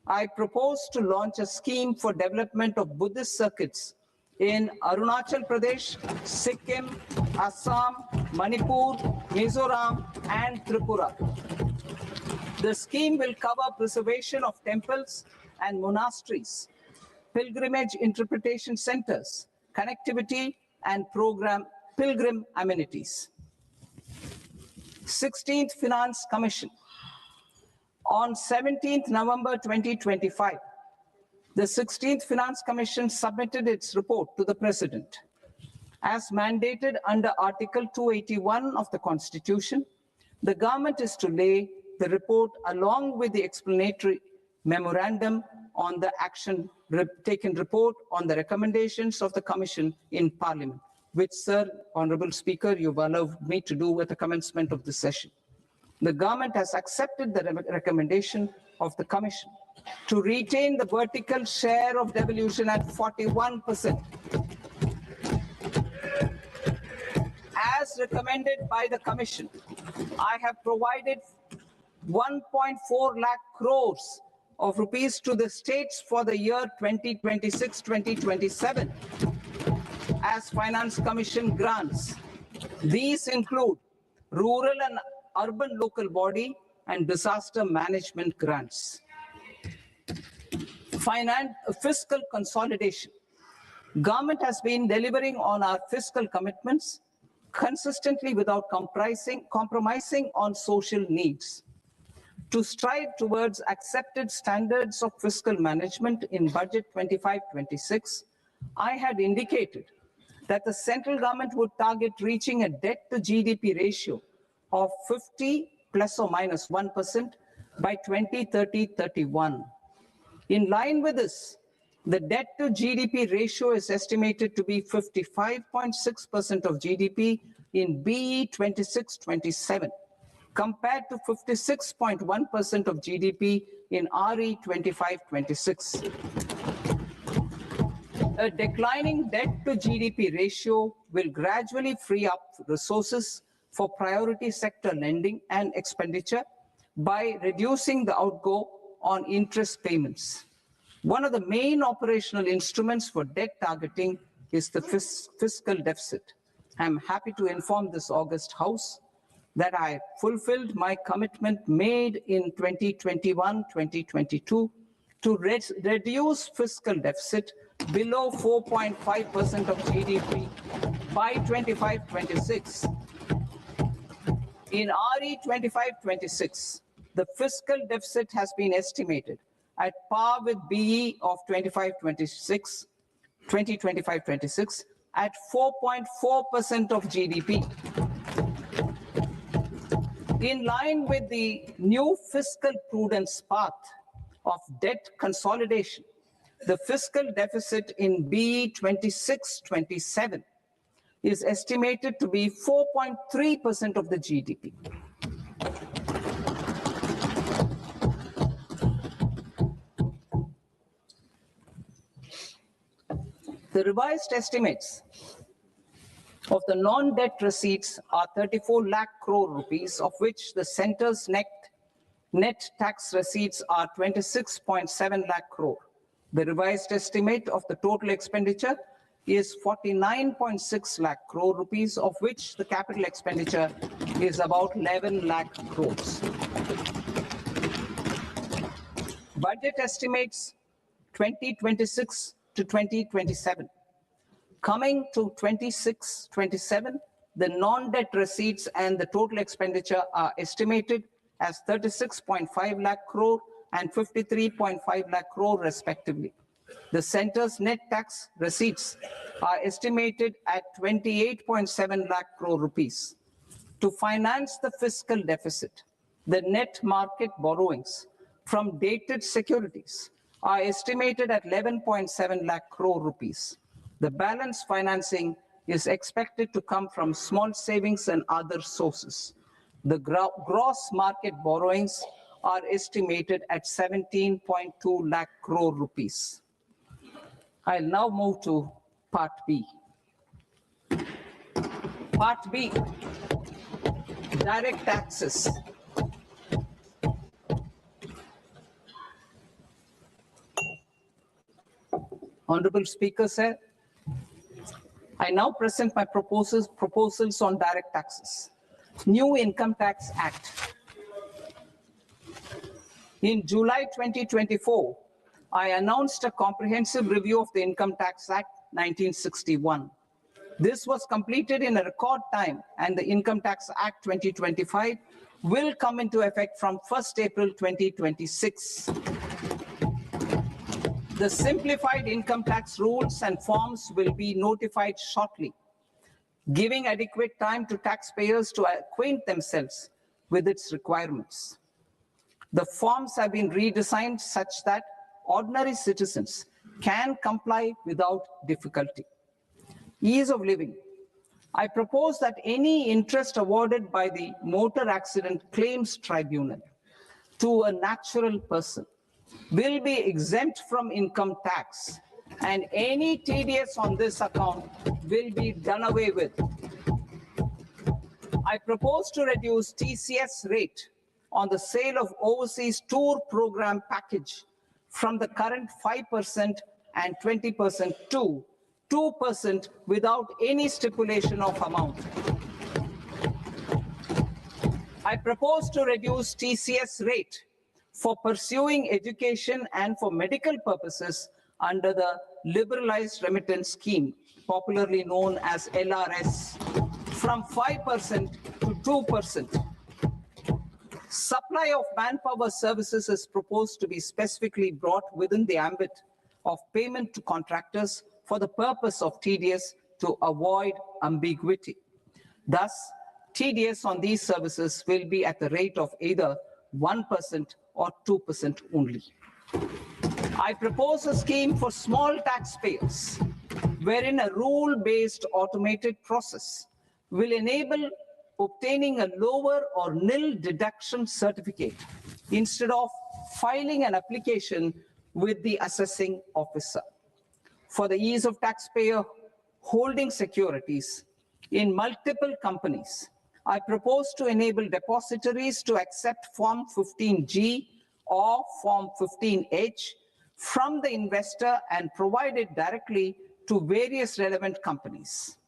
I propose to launch a scheme for development of Buddhist circuits in Arunachal Pradesh, Sikkim, Assam, Manipur, Mizoram, and Tripura. The scheme will cover preservation of temples and monasteries, pilgrimage interpretation centers, connectivity, and pilgrim amenities. 16th Finance Commission. On 17th November 2025, the 16th Finance Commission submitted its report to the President. As mandated under Article 281 of the Constitution, the government is to lay the report along with the explanatory memorandum on the action taken report on the recommendations of the Commission in Parliament, which, Sir, Honorable Speaker, you've allowed me to do at the commencement of this session. The government has accepted the recommendation of the Commission to retain the vertical share of devolution at 41%. As recommended by the Commission, I have provided 1.4 lakh crores of rupees to the states for the year 2026-2027 as Finance Commission grants. These include rural and urban local body and disaster management grants. Fiscal consolidation. Government has been delivering on our fiscal commitments consistently without compromising on social needs. To strive towards accepted standards of fiscal management in Budget 25-26, I had indicated that the central government would target reaching a debt to GDP ratio of 50 plus or minus 1% by 2030-31. In line with this, the debt to GDP ratio is estimated to be 55.6% of GDP in BE 26-27. compared to 56.1% of GDP in RE 25-26. A declining debt to GDP ratio will gradually free up resources for priority sector lending and expenditure by reducing the outgo on interest payments. One of the main operational instruments for debt targeting is the fiscal deficit. I'm happy to inform this august House that I fulfilled my commitment made in 2021-2022 to reduce fiscal deficit below 4.5% of GDP by 25-26. In RE 25-26, the fiscal deficit has been estimated at par with BE of 2025-26 at 4.4% of GDP. In line with the new fiscal prudence path of debt consolidation, the fiscal deficit in BE 26-27 is estimated to be 4.3% of the GDP. The revised estimates of the non-debt receipts are 34 lakh crore rupees, of which the center's net tax receipts are 26.7 lakh crore. The revised estimate of the total expenditure is 49.6 lakh crore rupees, of which the capital expenditure is about 11 lakh crores. Budget estimates 2026 to 2027. Coming to 26-27, the non-debt receipts and the total expenditure are estimated as 36.5 lakh crore and 53.5 lakh crore respectively. The centre's net tax receipts are estimated at 28.7 lakh crore rupees. To finance the fiscal deficit, the net market borrowings from dated securities are estimated at 11.7 lakh crore rupees. The balance financing is expected to come from small savings and other sources. The gross market borrowings are estimated at 17.2 lakh crore rupees. I'll now move to Part B. Part B, direct taxes. Honorable Speaker, sir, I now present my proposals on direct taxes. New Income Tax Act. In July 2024, I announced a comprehensive review of the Income Tax Act 1961. This was completed in a record time, and the Income Tax Act 2025 will come into effect from 1st April 2026. The simplified income tax rules and forms will be notified shortly, giving adequate time to taxpayers to acquaint themselves with its requirements. The forms have been redesigned such that ordinary citizens can comply without difficulty. Ease of living. I propose that any interest awarded by the Motor Accident Claims Tribunal to a natural person will be exempt from income tax, and any TDS on this account will be done away with. I propose to reduce TCS rate on the sale of overseas tour program package from the current 5% and 20% to 2% without any stipulation of amount. I propose to reduce TCS rate for pursuing education and for medical purposes under the Liberalized Remittance Scheme, popularly known as LRS, from 5% to 2%. Supply of manpower services is proposed to be specifically brought within the ambit of payment to contractors for the purpose of TDS to avoid ambiguity. Thus, TDS on these services will be at the rate of either 1% or 2% only. I propose a scheme for small taxpayers, wherein a rule-based automated process will enable obtaining a lower or nil deduction certificate instead of filing an application with the assessing officer. For the ease of taxpayer holding securities in multiple companies, I propose to enable depositories to accept Form 15G or Form 15H from the investor and provide it directly to various relevant companies.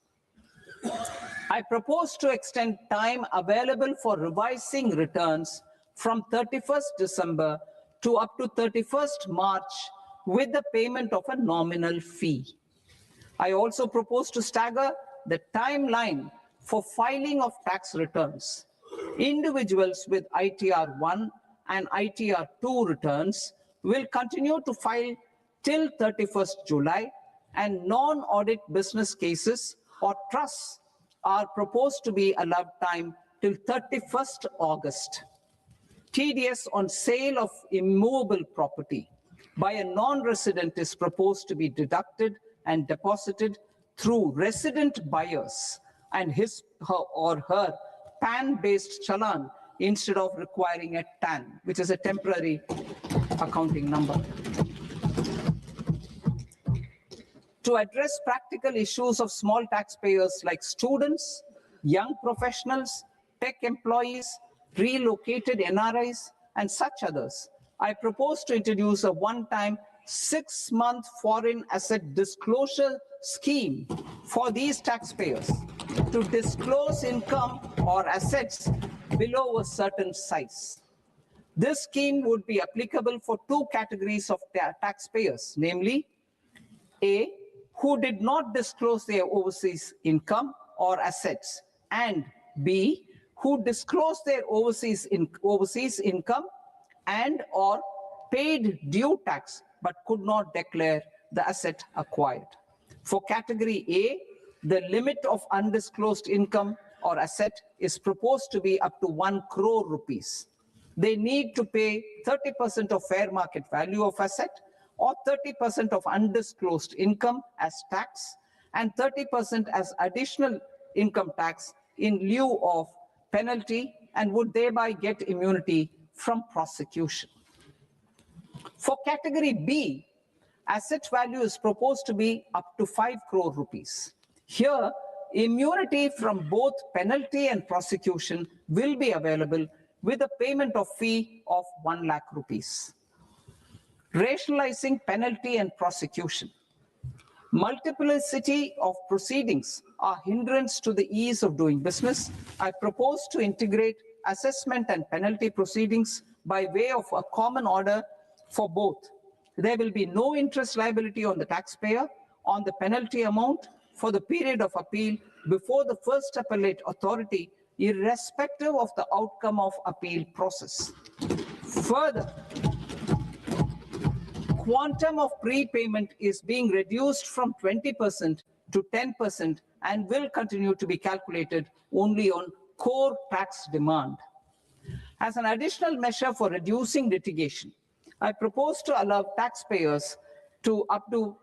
I propose to extend time available for revising returns from 31st December to up to 31st March with the payment of a nominal fee. I also propose to stagger the timeline for filing of tax returns. Individuals with ITR 1 and ITR 2 returns will continue to file till 31st July, and non-audit business cases or trusts are proposed to be allowed time till 31st August. TDS on sale of immovable property by a non-resident is proposed to be deducted and deposited through resident buyers and his or her PAN-based challan instead of requiring a TAN, which is a temporary accounting number. To address practical issues of small taxpayers like students, young professionals, tech employees, relocated NRIs, and such others, I propose to introduce a one-time 6-month foreign asset disclosure scheme for these taxpayers to disclose income or assets below a certain size. This scheme would be applicable for two categories of taxpayers, namely A, who did not disclose their overseas income or assets, and B, who disclosed their overseas income and or paid due tax but could not declare the asset acquired. For category A, the limit of undisclosed income or asset is proposed to be up to 1 crore rupees. They need to pay 30% of fair market value of asset or 30% of undisclosed income as tax and 30% as additional income tax in lieu of penalty, and would thereby get immunity from prosecution. For category B, asset value is proposed to be up to 5 crore rupees. Here, immunity from both penalty and prosecution will be available with a payment of fee of 1 lakh rupees. Rationalizing penalty and prosecution. Multiplicity of proceedings are hindrance to the ease of doing business. I propose to integrate assessment and penalty proceedings by way of a common order for both. There will be no interest liability on the taxpayer on the penalty amount for the period of appeal before the first appellate authority, irrespective of the outcome of appeal process. Further, quantum of prepayment is being reduced from 20% to 10% and will continue to be calculated only on core tax demand. As an additional measure for reducing litigation, I propose to allow taxpayers to update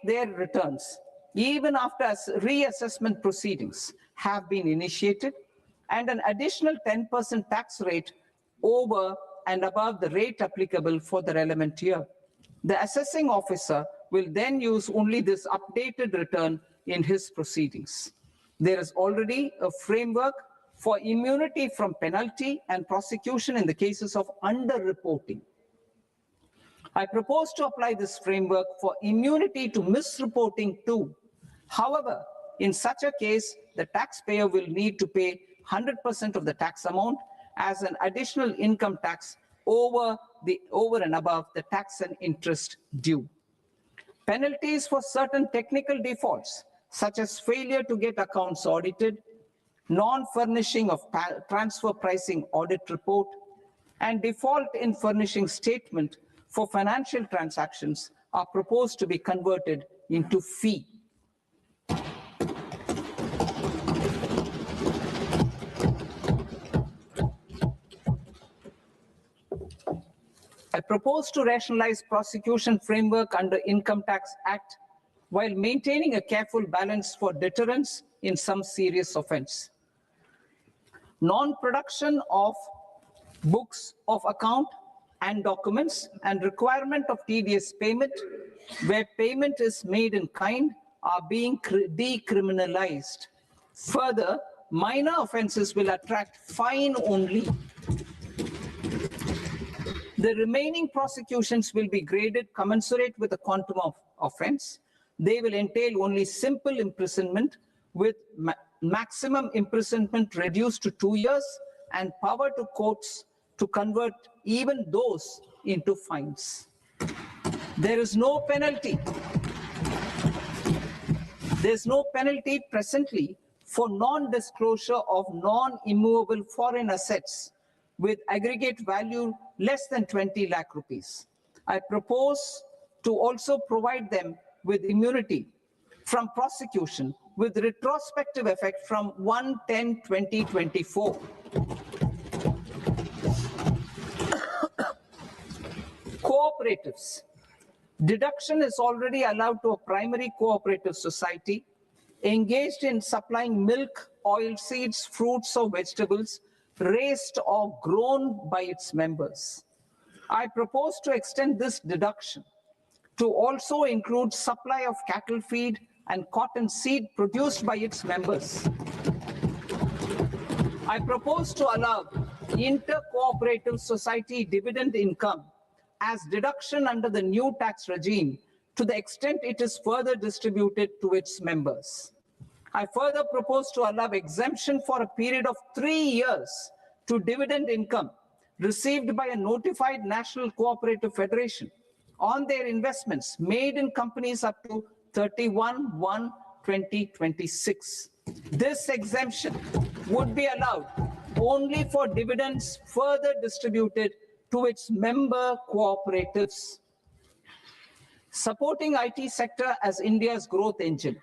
their returns even after reassessment proceedings have been initiated, and an additional 10% tax rate over and above the rate applicable for the relevant year. The assessing officer will then use only this updated return in his proceedings. There is already a framework for immunity from penalty and prosecution in the cases of underreporting. I propose to apply this framework for immunity to misreporting too. However, in such a case, the taxpayer will need to pay 100% of the tax amount as an additional income tax over and above the tax and interest due. Penalties for certain technical defaults, such as failure to get accounts audited, non-furnishing of transfer pricing audit report, and default in furnishing statement for financial transactions, are proposed to be converted into fee. I propose to rationalize prosecution framework under Income Tax Act while maintaining a careful balance for deterrence in some serious offense. Non-production of books of account and documents and requirement of TDS payment where payment is made in kind are being decriminalized. Further, minor offenses will attract fine only. The remaining prosecutions will be graded commensurate with the quantum of offense. They will entail only simple imprisonment with maximum imprisonment reduced to 2 years and power to courts to convert even those into fines. There is no penalty. There's no penalty presently for non-disclosure of non-immovable foreign assets with aggregate value less than 20 lakh rupees. I propose to also provide them with immunity from prosecution with retrospective effect from 1/10/2024. Cooperatives. Deduction is already allowed to a primary cooperative society engaged in supplying milk, oilseeds, fruits or vegetables raised or grown by its members. I propose to extend this deduction to also include supply of cattle feed and cotton seed produced by its members. I propose to allow inter-cooperative society dividend income as deduction under the new tax regime to the extent it is further distributed to its members. I further propose to allow exemption for a period of 3 years to dividend income received by a notified national cooperative federation on their investments made in companies up to 31/1/2026. This exemption would be allowed only for dividends further distributed to its member cooperatives. Supporting IT sector as India's growth engine.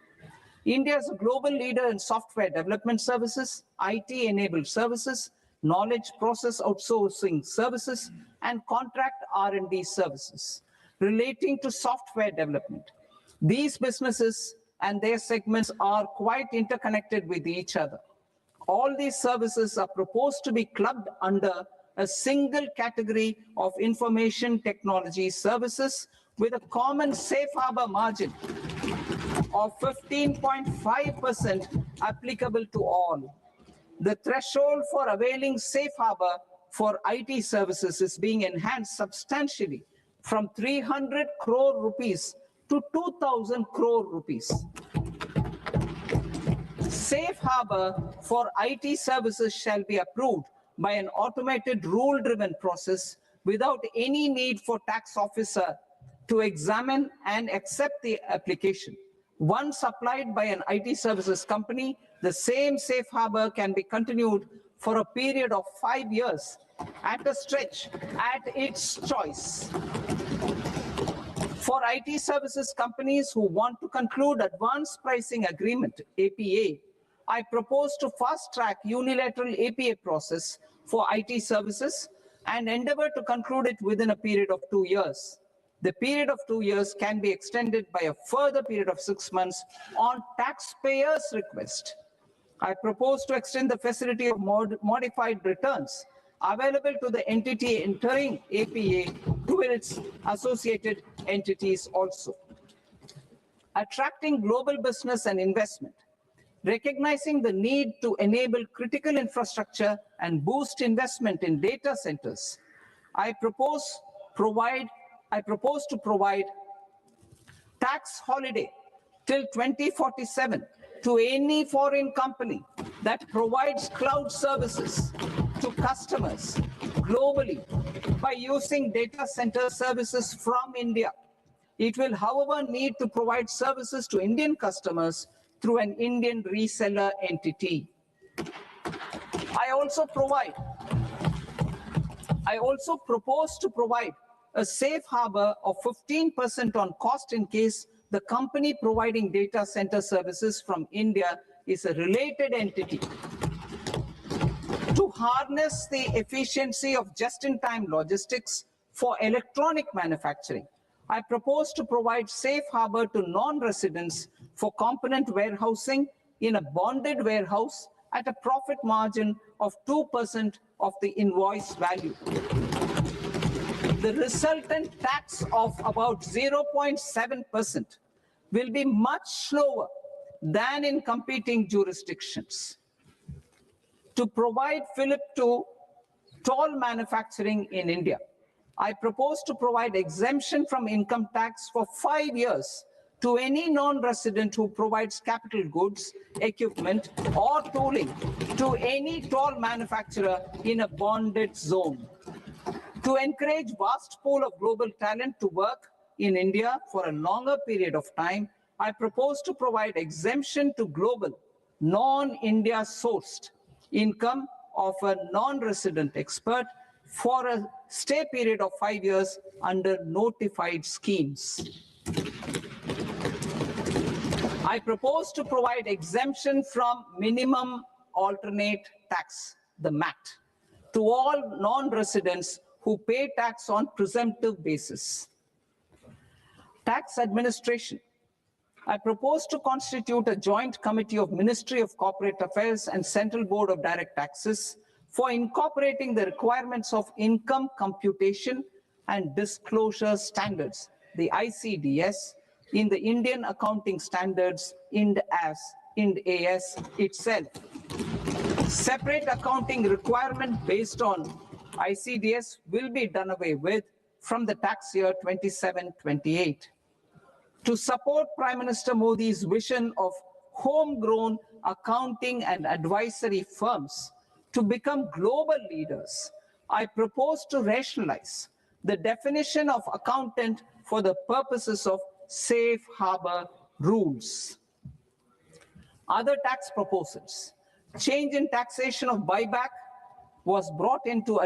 India is a global leader in software development services, IT-enabled services, knowledge process outsourcing services, and contract R&D services relating to software development. These businesses and their segments are quite interconnected with each other. All these services are proposed to be clubbed under a single category of information technology services with a common safe harbor margin of 15.5% applicable to all. The threshold for availing safe harbor for IT services is being enhanced substantially from 300 crore rupees to 2,000 crore rupees. Safe harbor for IT services shall be approved by an automated rule-driven process without any need for tax officer to examine and accept the application. Once applied by an IT services company, the same safe harbor can be continued for a period of 5 years at a stretch at its choice. For IT services companies who want to conclude advanced pricing agreement, APA, I propose to fast-track unilateral APA process for IT services and endeavor to conclude it within a period of 2 years. The period of 2 years can be extended by a further period of 6 months on taxpayers' request. I propose to extend the facility of modified returns available to the entity entering APA to its associated entities also. Attracting global business and investment. Recognizing the need to enable critical infrastructure and boost investment in data centers, I propose to provide tax holiday till 2047 to any foreign company that provides cloud services to customers globally by using data center services from India. It will, however, need to provide services to Indian customers through an Indian reseller entity. I also propose to provide a safe harbor of 15% on cost in case the company providing data center services from India is a related entity. To harness the efficiency of just-in-time logistics for electronic manufacturing, I propose to provide safe harbor to non-residents for component warehousing in a bonded warehouse at a profit margin of 2% of the invoice value. The resultant tax of about 0.7% will be much lower than in competing jurisdictions. To provide fillip to toll manufacturing in India, I propose to provide exemption from income tax for 5 years to any non-resident who provides capital goods, equipment, or tooling to any toll manufacturer in a bonded zone. To encourage vast pool of global talent to work in India for a longer period of time, I propose to provide exemption to global, non-India sourced income of a non-resident expert for a stay period of 5 years under notified schemes. I propose to provide exemption from minimum alternate tax, the MAT, to all non-residents who pay tax on presumptive basis. Tax administration. I propose to constitute a joint committee of Ministry of Corporate Affairs and Central Board of Direct Taxes for incorporating the requirements of income computation and disclosure standards, the ICDS, in the Indian Accounting Standards, IND AS itself. Separate accounting requirement based on ICDS will be done away with from the tax year 27-28. To support Prime Minister Modi's vision of homegrown accounting and advisory firms to become global leaders, I propose to rationalize the definition of accountant for the purposes of safe harbor rules. Other tax proposals. Change in taxation of buyback was brought in to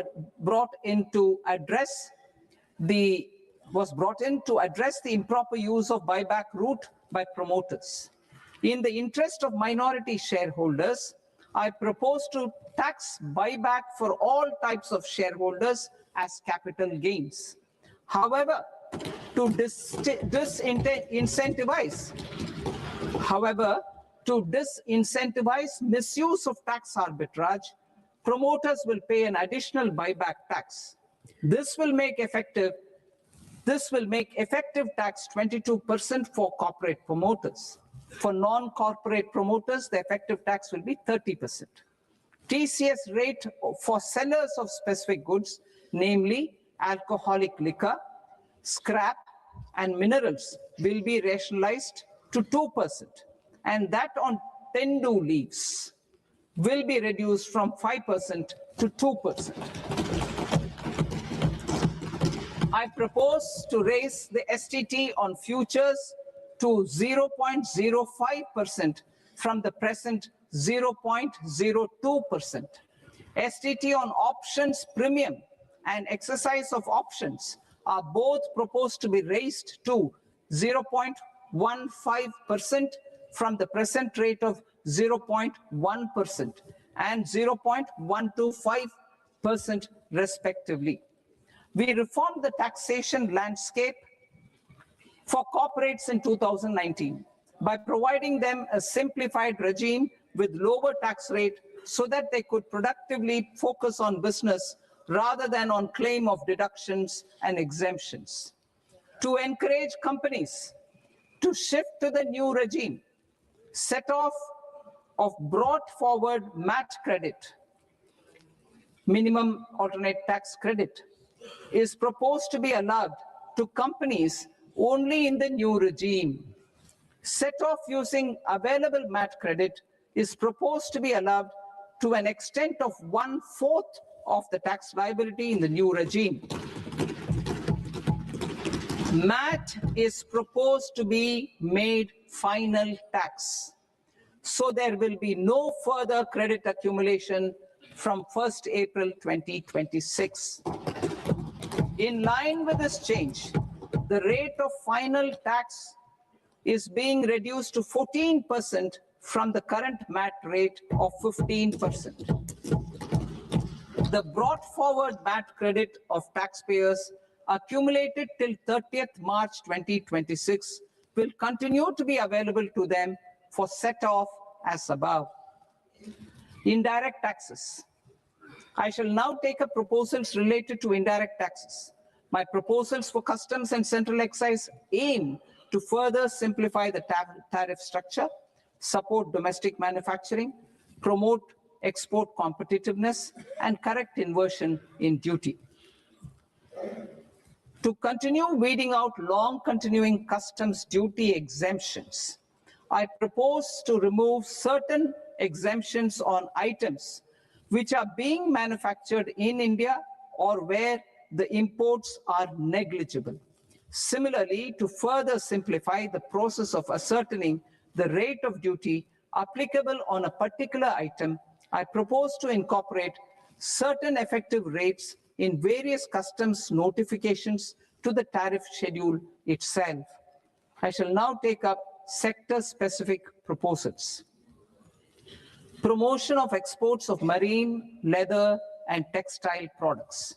address the improper use of buyback route by promoters. In the interest of minority shareholders, I propose to tax buyback for all types of shareholders as capital gains. However, to disincentivize misuse of tax arbitrage, promoters will pay an additional buyback tax. This will make effective tax 22% for corporate promoters. For non-corporate promoters, the effective tax will be 30%. TCS rate for sellers of specific goods, namely alcoholic liquor, scrap, and minerals, will be rationalized to 2%, and that on tendu leaves will be reduced from 5% to 2%. I propose to raise the STT on futures to 0.05% from the present 0.02%. STT on options premium and exercise of options are both proposed to be raised to 0.15% from the present rate of 0.1% and 0.125% respectively. We reformed the taxation landscape for corporates in 2019 by providing them a simplified regime with lower tax rate so that they could productively focus on business rather than on claim of deductions and exemptions. To encourage companies to shift to the new regime, set off of brought forward MAT credit, minimum alternate tax credit, is proposed to be allowed to companies only in the new regime. Set off using available MAT credit is proposed to be allowed to an extent of 1/4 of the tax liability in the new regime. MAT is proposed to be made final tax, so there will be no further credit accumulation from 1st April 2026. In line with this change, the rate of final tax is being reduced to 14% from the current MAT rate of 15%. The brought forward MAT credit of taxpayers accumulated till 30th March 2026 will continue to be available to them for set off as above. Indirect taxes. I shall now take up proposals related to indirect taxes. My proposals for customs and central excise aim to further simplify the tariff structure, support domestic manufacturing, promote export competitiveness, and correct inversion in duty. To continue weeding out long continuing customs duty exemptions, I propose to remove certain exemptions on items which are being manufactured in India or where the imports are negligible. Similarly, to further simplify the process of ascertaining the rate of duty applicable on a particular item, I propose to incorporate certain effective rates in various customs notifications to the tariff schedule itself. I shall now take up sector-specific proposals. Promotion of exports of marine, leather, and textile products.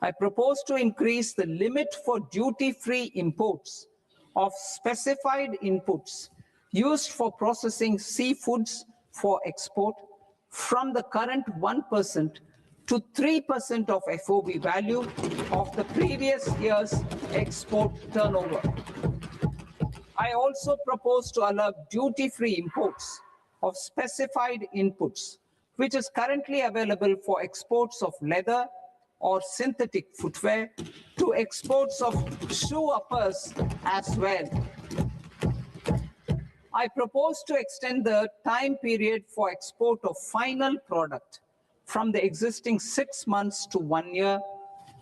I propose to increase the limit for duty-free imports of specified inputs used for processing seafoods for export from the current 1% to 3% of FOB value of the previous year's export turnover. I also propose to allow duty-free imports of specified inputs, which is currently available for exports of leather or synthetic footwear, to exports of shoe uppers as well. I propose to extend the time period for export of final product from the existing 6 months to 1 year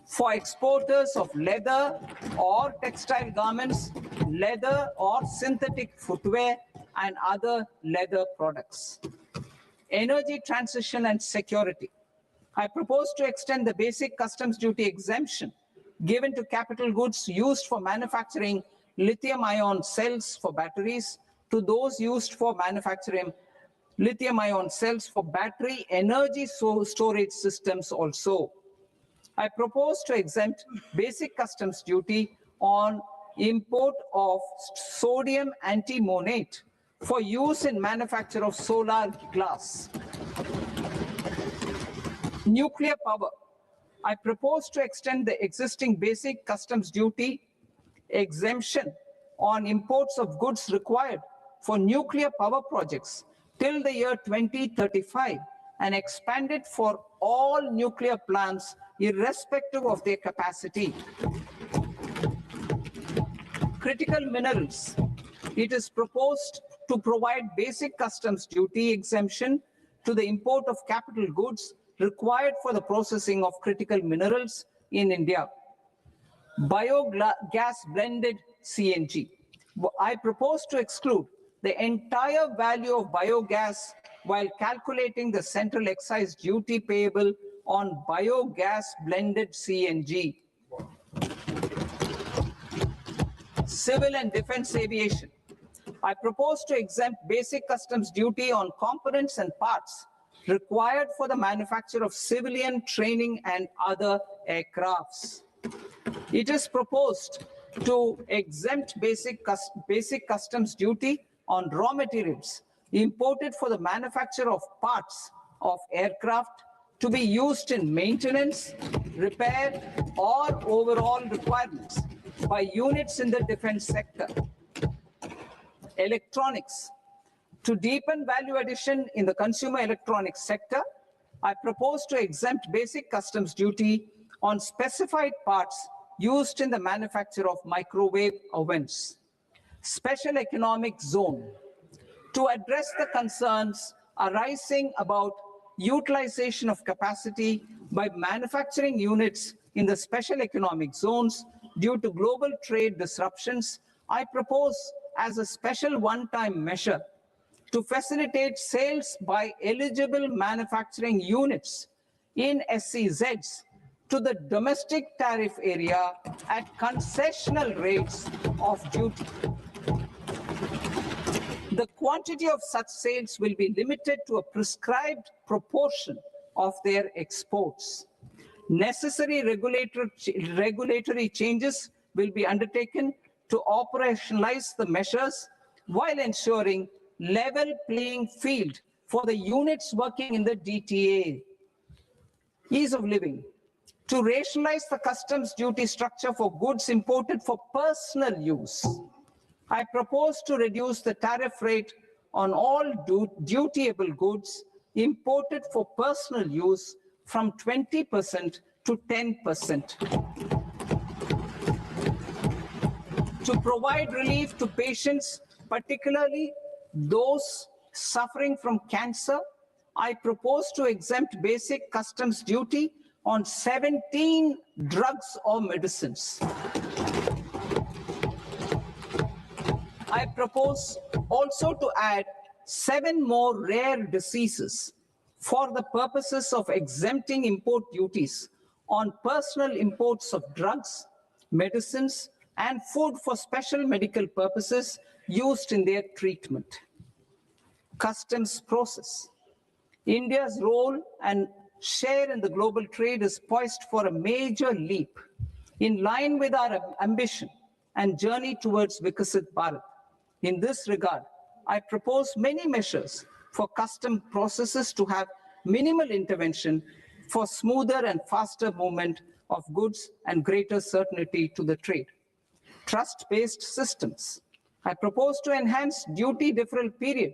for exporters of leather or textile garments, leather or synthetic footwear, and other leather products. Energy transition and security. I propose to extend the basic customs duty exemption given to capital goods used for manufacturing lithium-ion cells for batteries to those used for manufacturing lithium-ion cells for battery energy storage systems also. I propose to exempt basic customs duty on import of sodium antimonate for use in manufacture of solar glass. Nuclear power. I propose to extend the existing basic customs duty exemption on imports of goods required for nuclear power projects till the year 2035 and expand it for all nuclear plants irrespective of their capacity. Critical minerals. It is proposed to provide basic customs duty exemption to the import of capital goods required for the processing of critical minerals in India. Biogas blended CNG. I propose to exclude the entire value of biogas while calculating the central excise duty payable on biogas blended CNG. Civil and defense aviation. I propose to exempt basic customs duty on components and parts required for the manufacture of civilian training and other aircrafts. It is proposed to exempt basic customs duty on raw materials imported for the manufacture of parts of aircraft to be used in maintenance, repair, or overall requirements by units in the defense sector. Electronics. To deepen value addition in the consumer electronics sector, I propose to exempt basic customs duty on specified parts used in the manufacture of microwave ovens. Special economic zone. To address the concerns arising about utilization of capacity by manufacturing units in the special economic zones due to global trade disruptions, I propose as a special one-time measure to facilitate sales by eligible manufacturing units in SEZs to the domestic tariff area at concessional rates of duty. The quantity of such sales will be limited to a prescribed proportion of their exports. Necessary regulatory changes will be undertaken to operationalize the measures while ensuring level playing field for the units working in the DTA. Ease of living. To rationalize the customs duty structure for goods imported for personal use, I propose to reduce the tariff rate on all dutiable goods imported for personal use from 20% to 10%. To provide relief to patients, particularly those suffering from cancer, I propose to exempt basic customs duty on 17 drugs or medicines. I propose also to add 7 more rare diseases for the purposes of exempting import duties on personal imports of drugs, medicines, and food for special medical purposes used in their treatment. Customs process. India's role and share in the global trade is poised for a major leap in line with our ambition and journey towards Vikasit Bharat. In this regard, I propose many measures for custom processes to have minimal intervention for smoother and faster movement of goods and greater certainty to the trade. Trust-based systems. I propose to enhance duty deferral period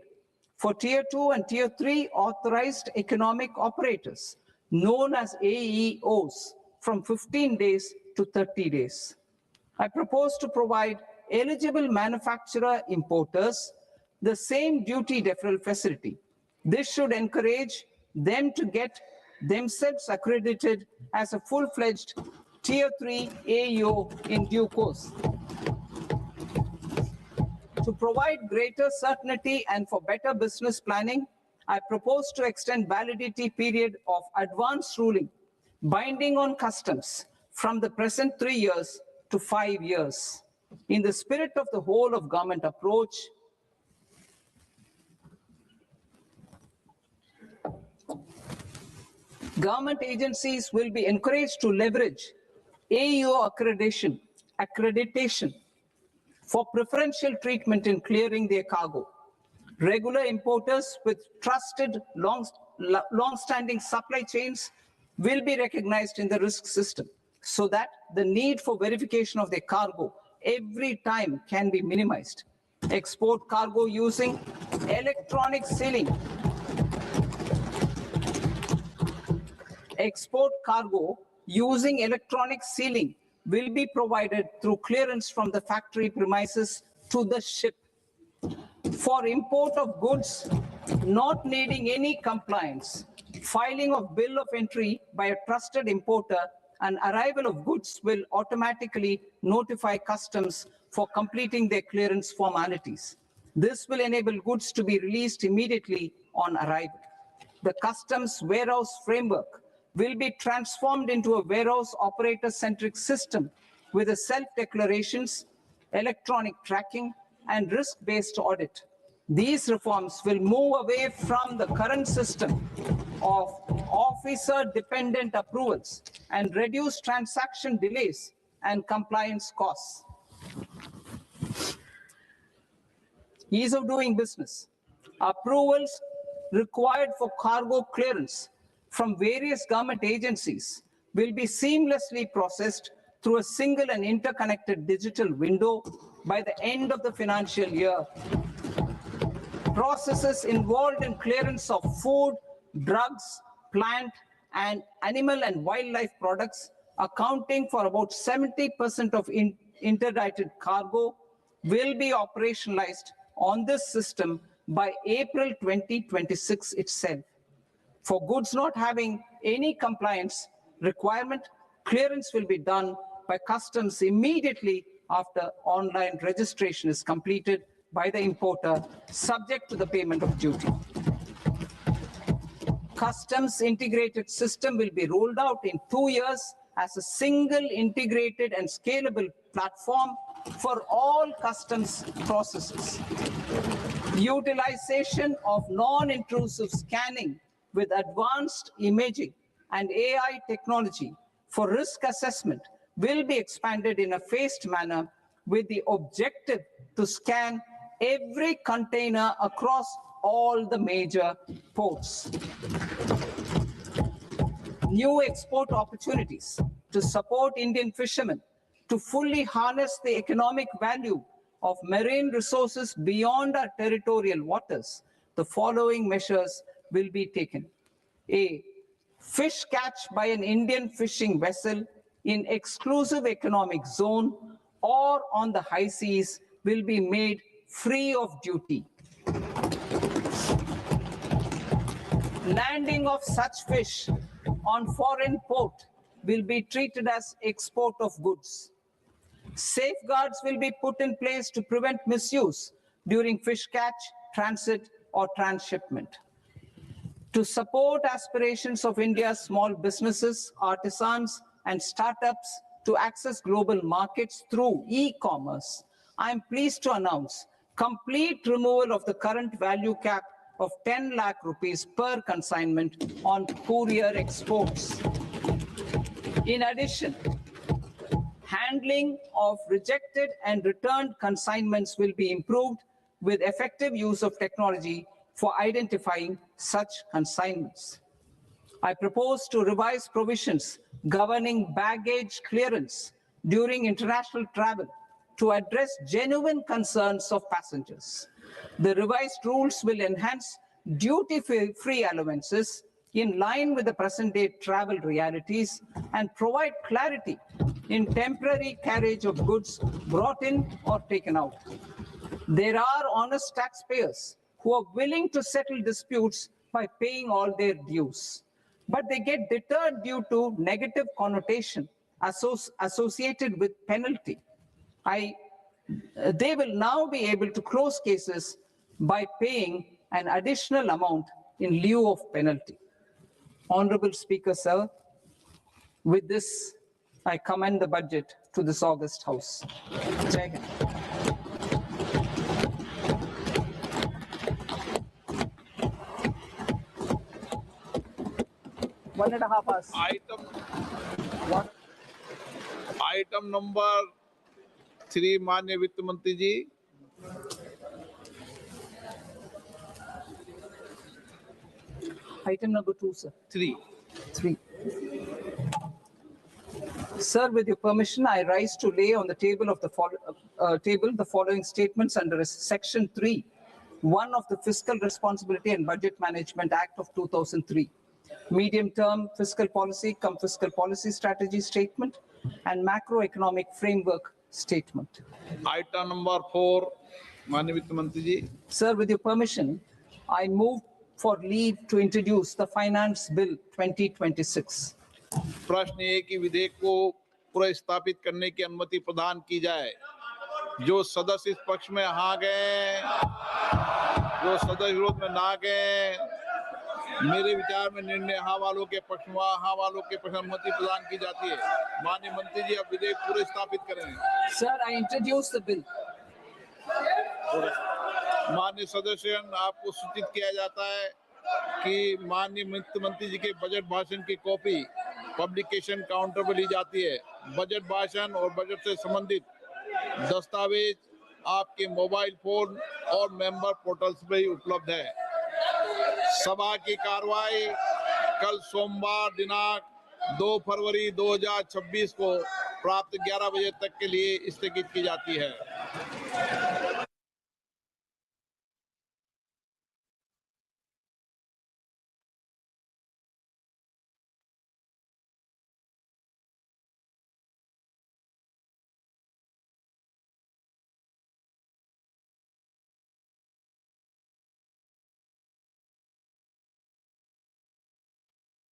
for Tier 2 and Tier 3 authorized economic operators, known as AEOs, from 15 days to 30 days. I propose to provide eligible manufacturer importers the same duty deferral facility. This should encourage them to get themselves accredited as a full-fledged Tier 3 AEO in due course. To provide greater certainty and for better business planning, I propose to extend validity period of advance ruling binding on customs from the present 3 years to 5 years. In the spirit of the whole of government approach, government agencies will be encouraged to leverage AEO accreditation for preferential treatment in clearing their cargo. Regular importers with trusted long-standing supply chains will be recognized in the risk system so that the need for verification of their cargo every time can be minimized. Export cargo using electronic sealing. Export cargo using electronic sealing will be provided through clearance from the factory premises to the ship. For import of goods not needing any compliance, filing of bill of entry by a trusted importer and arrival of goods will automatically notify customs for completing their clearance formalities. This will enable goods to be released immediately on arrival. The customs warehouse framework will be transformed into a warehouse operator-centric system with a self-declarations, electronic tracking, and risk-based audit. These reforms will move away from the current system of officer-dependent approvals and reduce transaction delays and compliance costs. Ease of doing business. Approvals required for cargo clearance from various government agencies will be seamlessly processed through a single and interconnected digital window by the end of the financial year. Processes involved in clearance of food, drugs, plant, and animal and wildlife products, accounting for about 70% of interdicted cargo, will be operationalized on this system by April 2026 itself. For goods not having any compliance requirement, clearance will be done by customs immediately after online registration is completed by the importer, subject to the payment of duty. Customs integrated system will be rolled out in 2 years as a single integrated and scalable platform for all customs processes. Utilization of non-intrusive scanning with advanced imaging and AI technology for risk assessment will be expanded in a phased manner with the objective to scan every container across all the major ports. New export opportunities to support Indian fishermen to fully harness the economic value of marine resources beyond our territorial waters. The following measures will be taken. A, fish catch by an Indian fishing vessel in exclusive economic zone or on the high seas will be made free of duty. Landing of such fish on foreign port will be treated as export of goods. Safeguards will be put in place to prevent misuse during fish catch, transit, or transshipment. To support aspirations of India's small businesses, artisans, and startups to access global markets through e-commerce, I am pleased to announce complete removal of the current value cap of 10 lakh rupees per consignment on courier exports. In addition, handling of rejected and returned consignments will be improved with effective use of technology for identifying such consignments. I propose to revise provisions governing baggage clearance during international travel to address genuine concerns of passengers. The revised rules will enhance duty-free allowances in line with the present-day travel realities and provide clarity in temporary carriage of goods brought in or taken out. There are honest taxpayers who are willing to settle disputes by paying all their dues. but they get deterred due to negative connotation associated with penalty. They will now be able to close cases by paying an additional amount in lieu of penalty. Honorable Speaker, sir, with this, I commend the budget to this august House. Jai Hind. One and a half hours. Item number 3 माननीय वित्त मंत्री जी। Item number 2, sir. 3। 3. Sir, with your permission, I rise to lay on the table of the following statements under Section 3, 1 of the Fiscal Responsibility and Budget Management Act of 2003, medium-term fiscal policy, fiscal policy strategy statement, and macroeconomic framework statement. Item number 4 माननीय वित्त मंत्री जी। Sir, with your permission, I move for leave to introduce the Finance Bill 2026. प्रश्न ये कि विधेयक को पुनर्स्थापित करने की अनुमति प्रदान की जाए। जो सदस्य इस पक्ष में हाँ गए, जो सदस्य विरोध में ना गए, मेरे विचार में निर्णय हाँ वालों के पक्ष में, हाँ वालों के पक्ष में अनुमति प्रदान की जाती है। माननीय मंत्री जी, अब विधेयक पुनर्स्थापित करें। Sir, I introduce the bill. माननीय सदस्यगण, आपको सूचित किया जाता है कि माननीय वित्त मंत्री जी के बजट भाषण की कॉपी पब्लिकेशन काउंटर पर ली जाती है। बजट भाषण और बजट से संबंधित दस्तावेज आपके मोबाइल फोन और मेंबर पोर्टल्स पर ही उपलब्ध है। सभा की कार्रवाई कल सोमवार दिनांक 2 फरवरी 2026 को प्राप्त 11 बजे तक के लिए स्थगित की जाती है।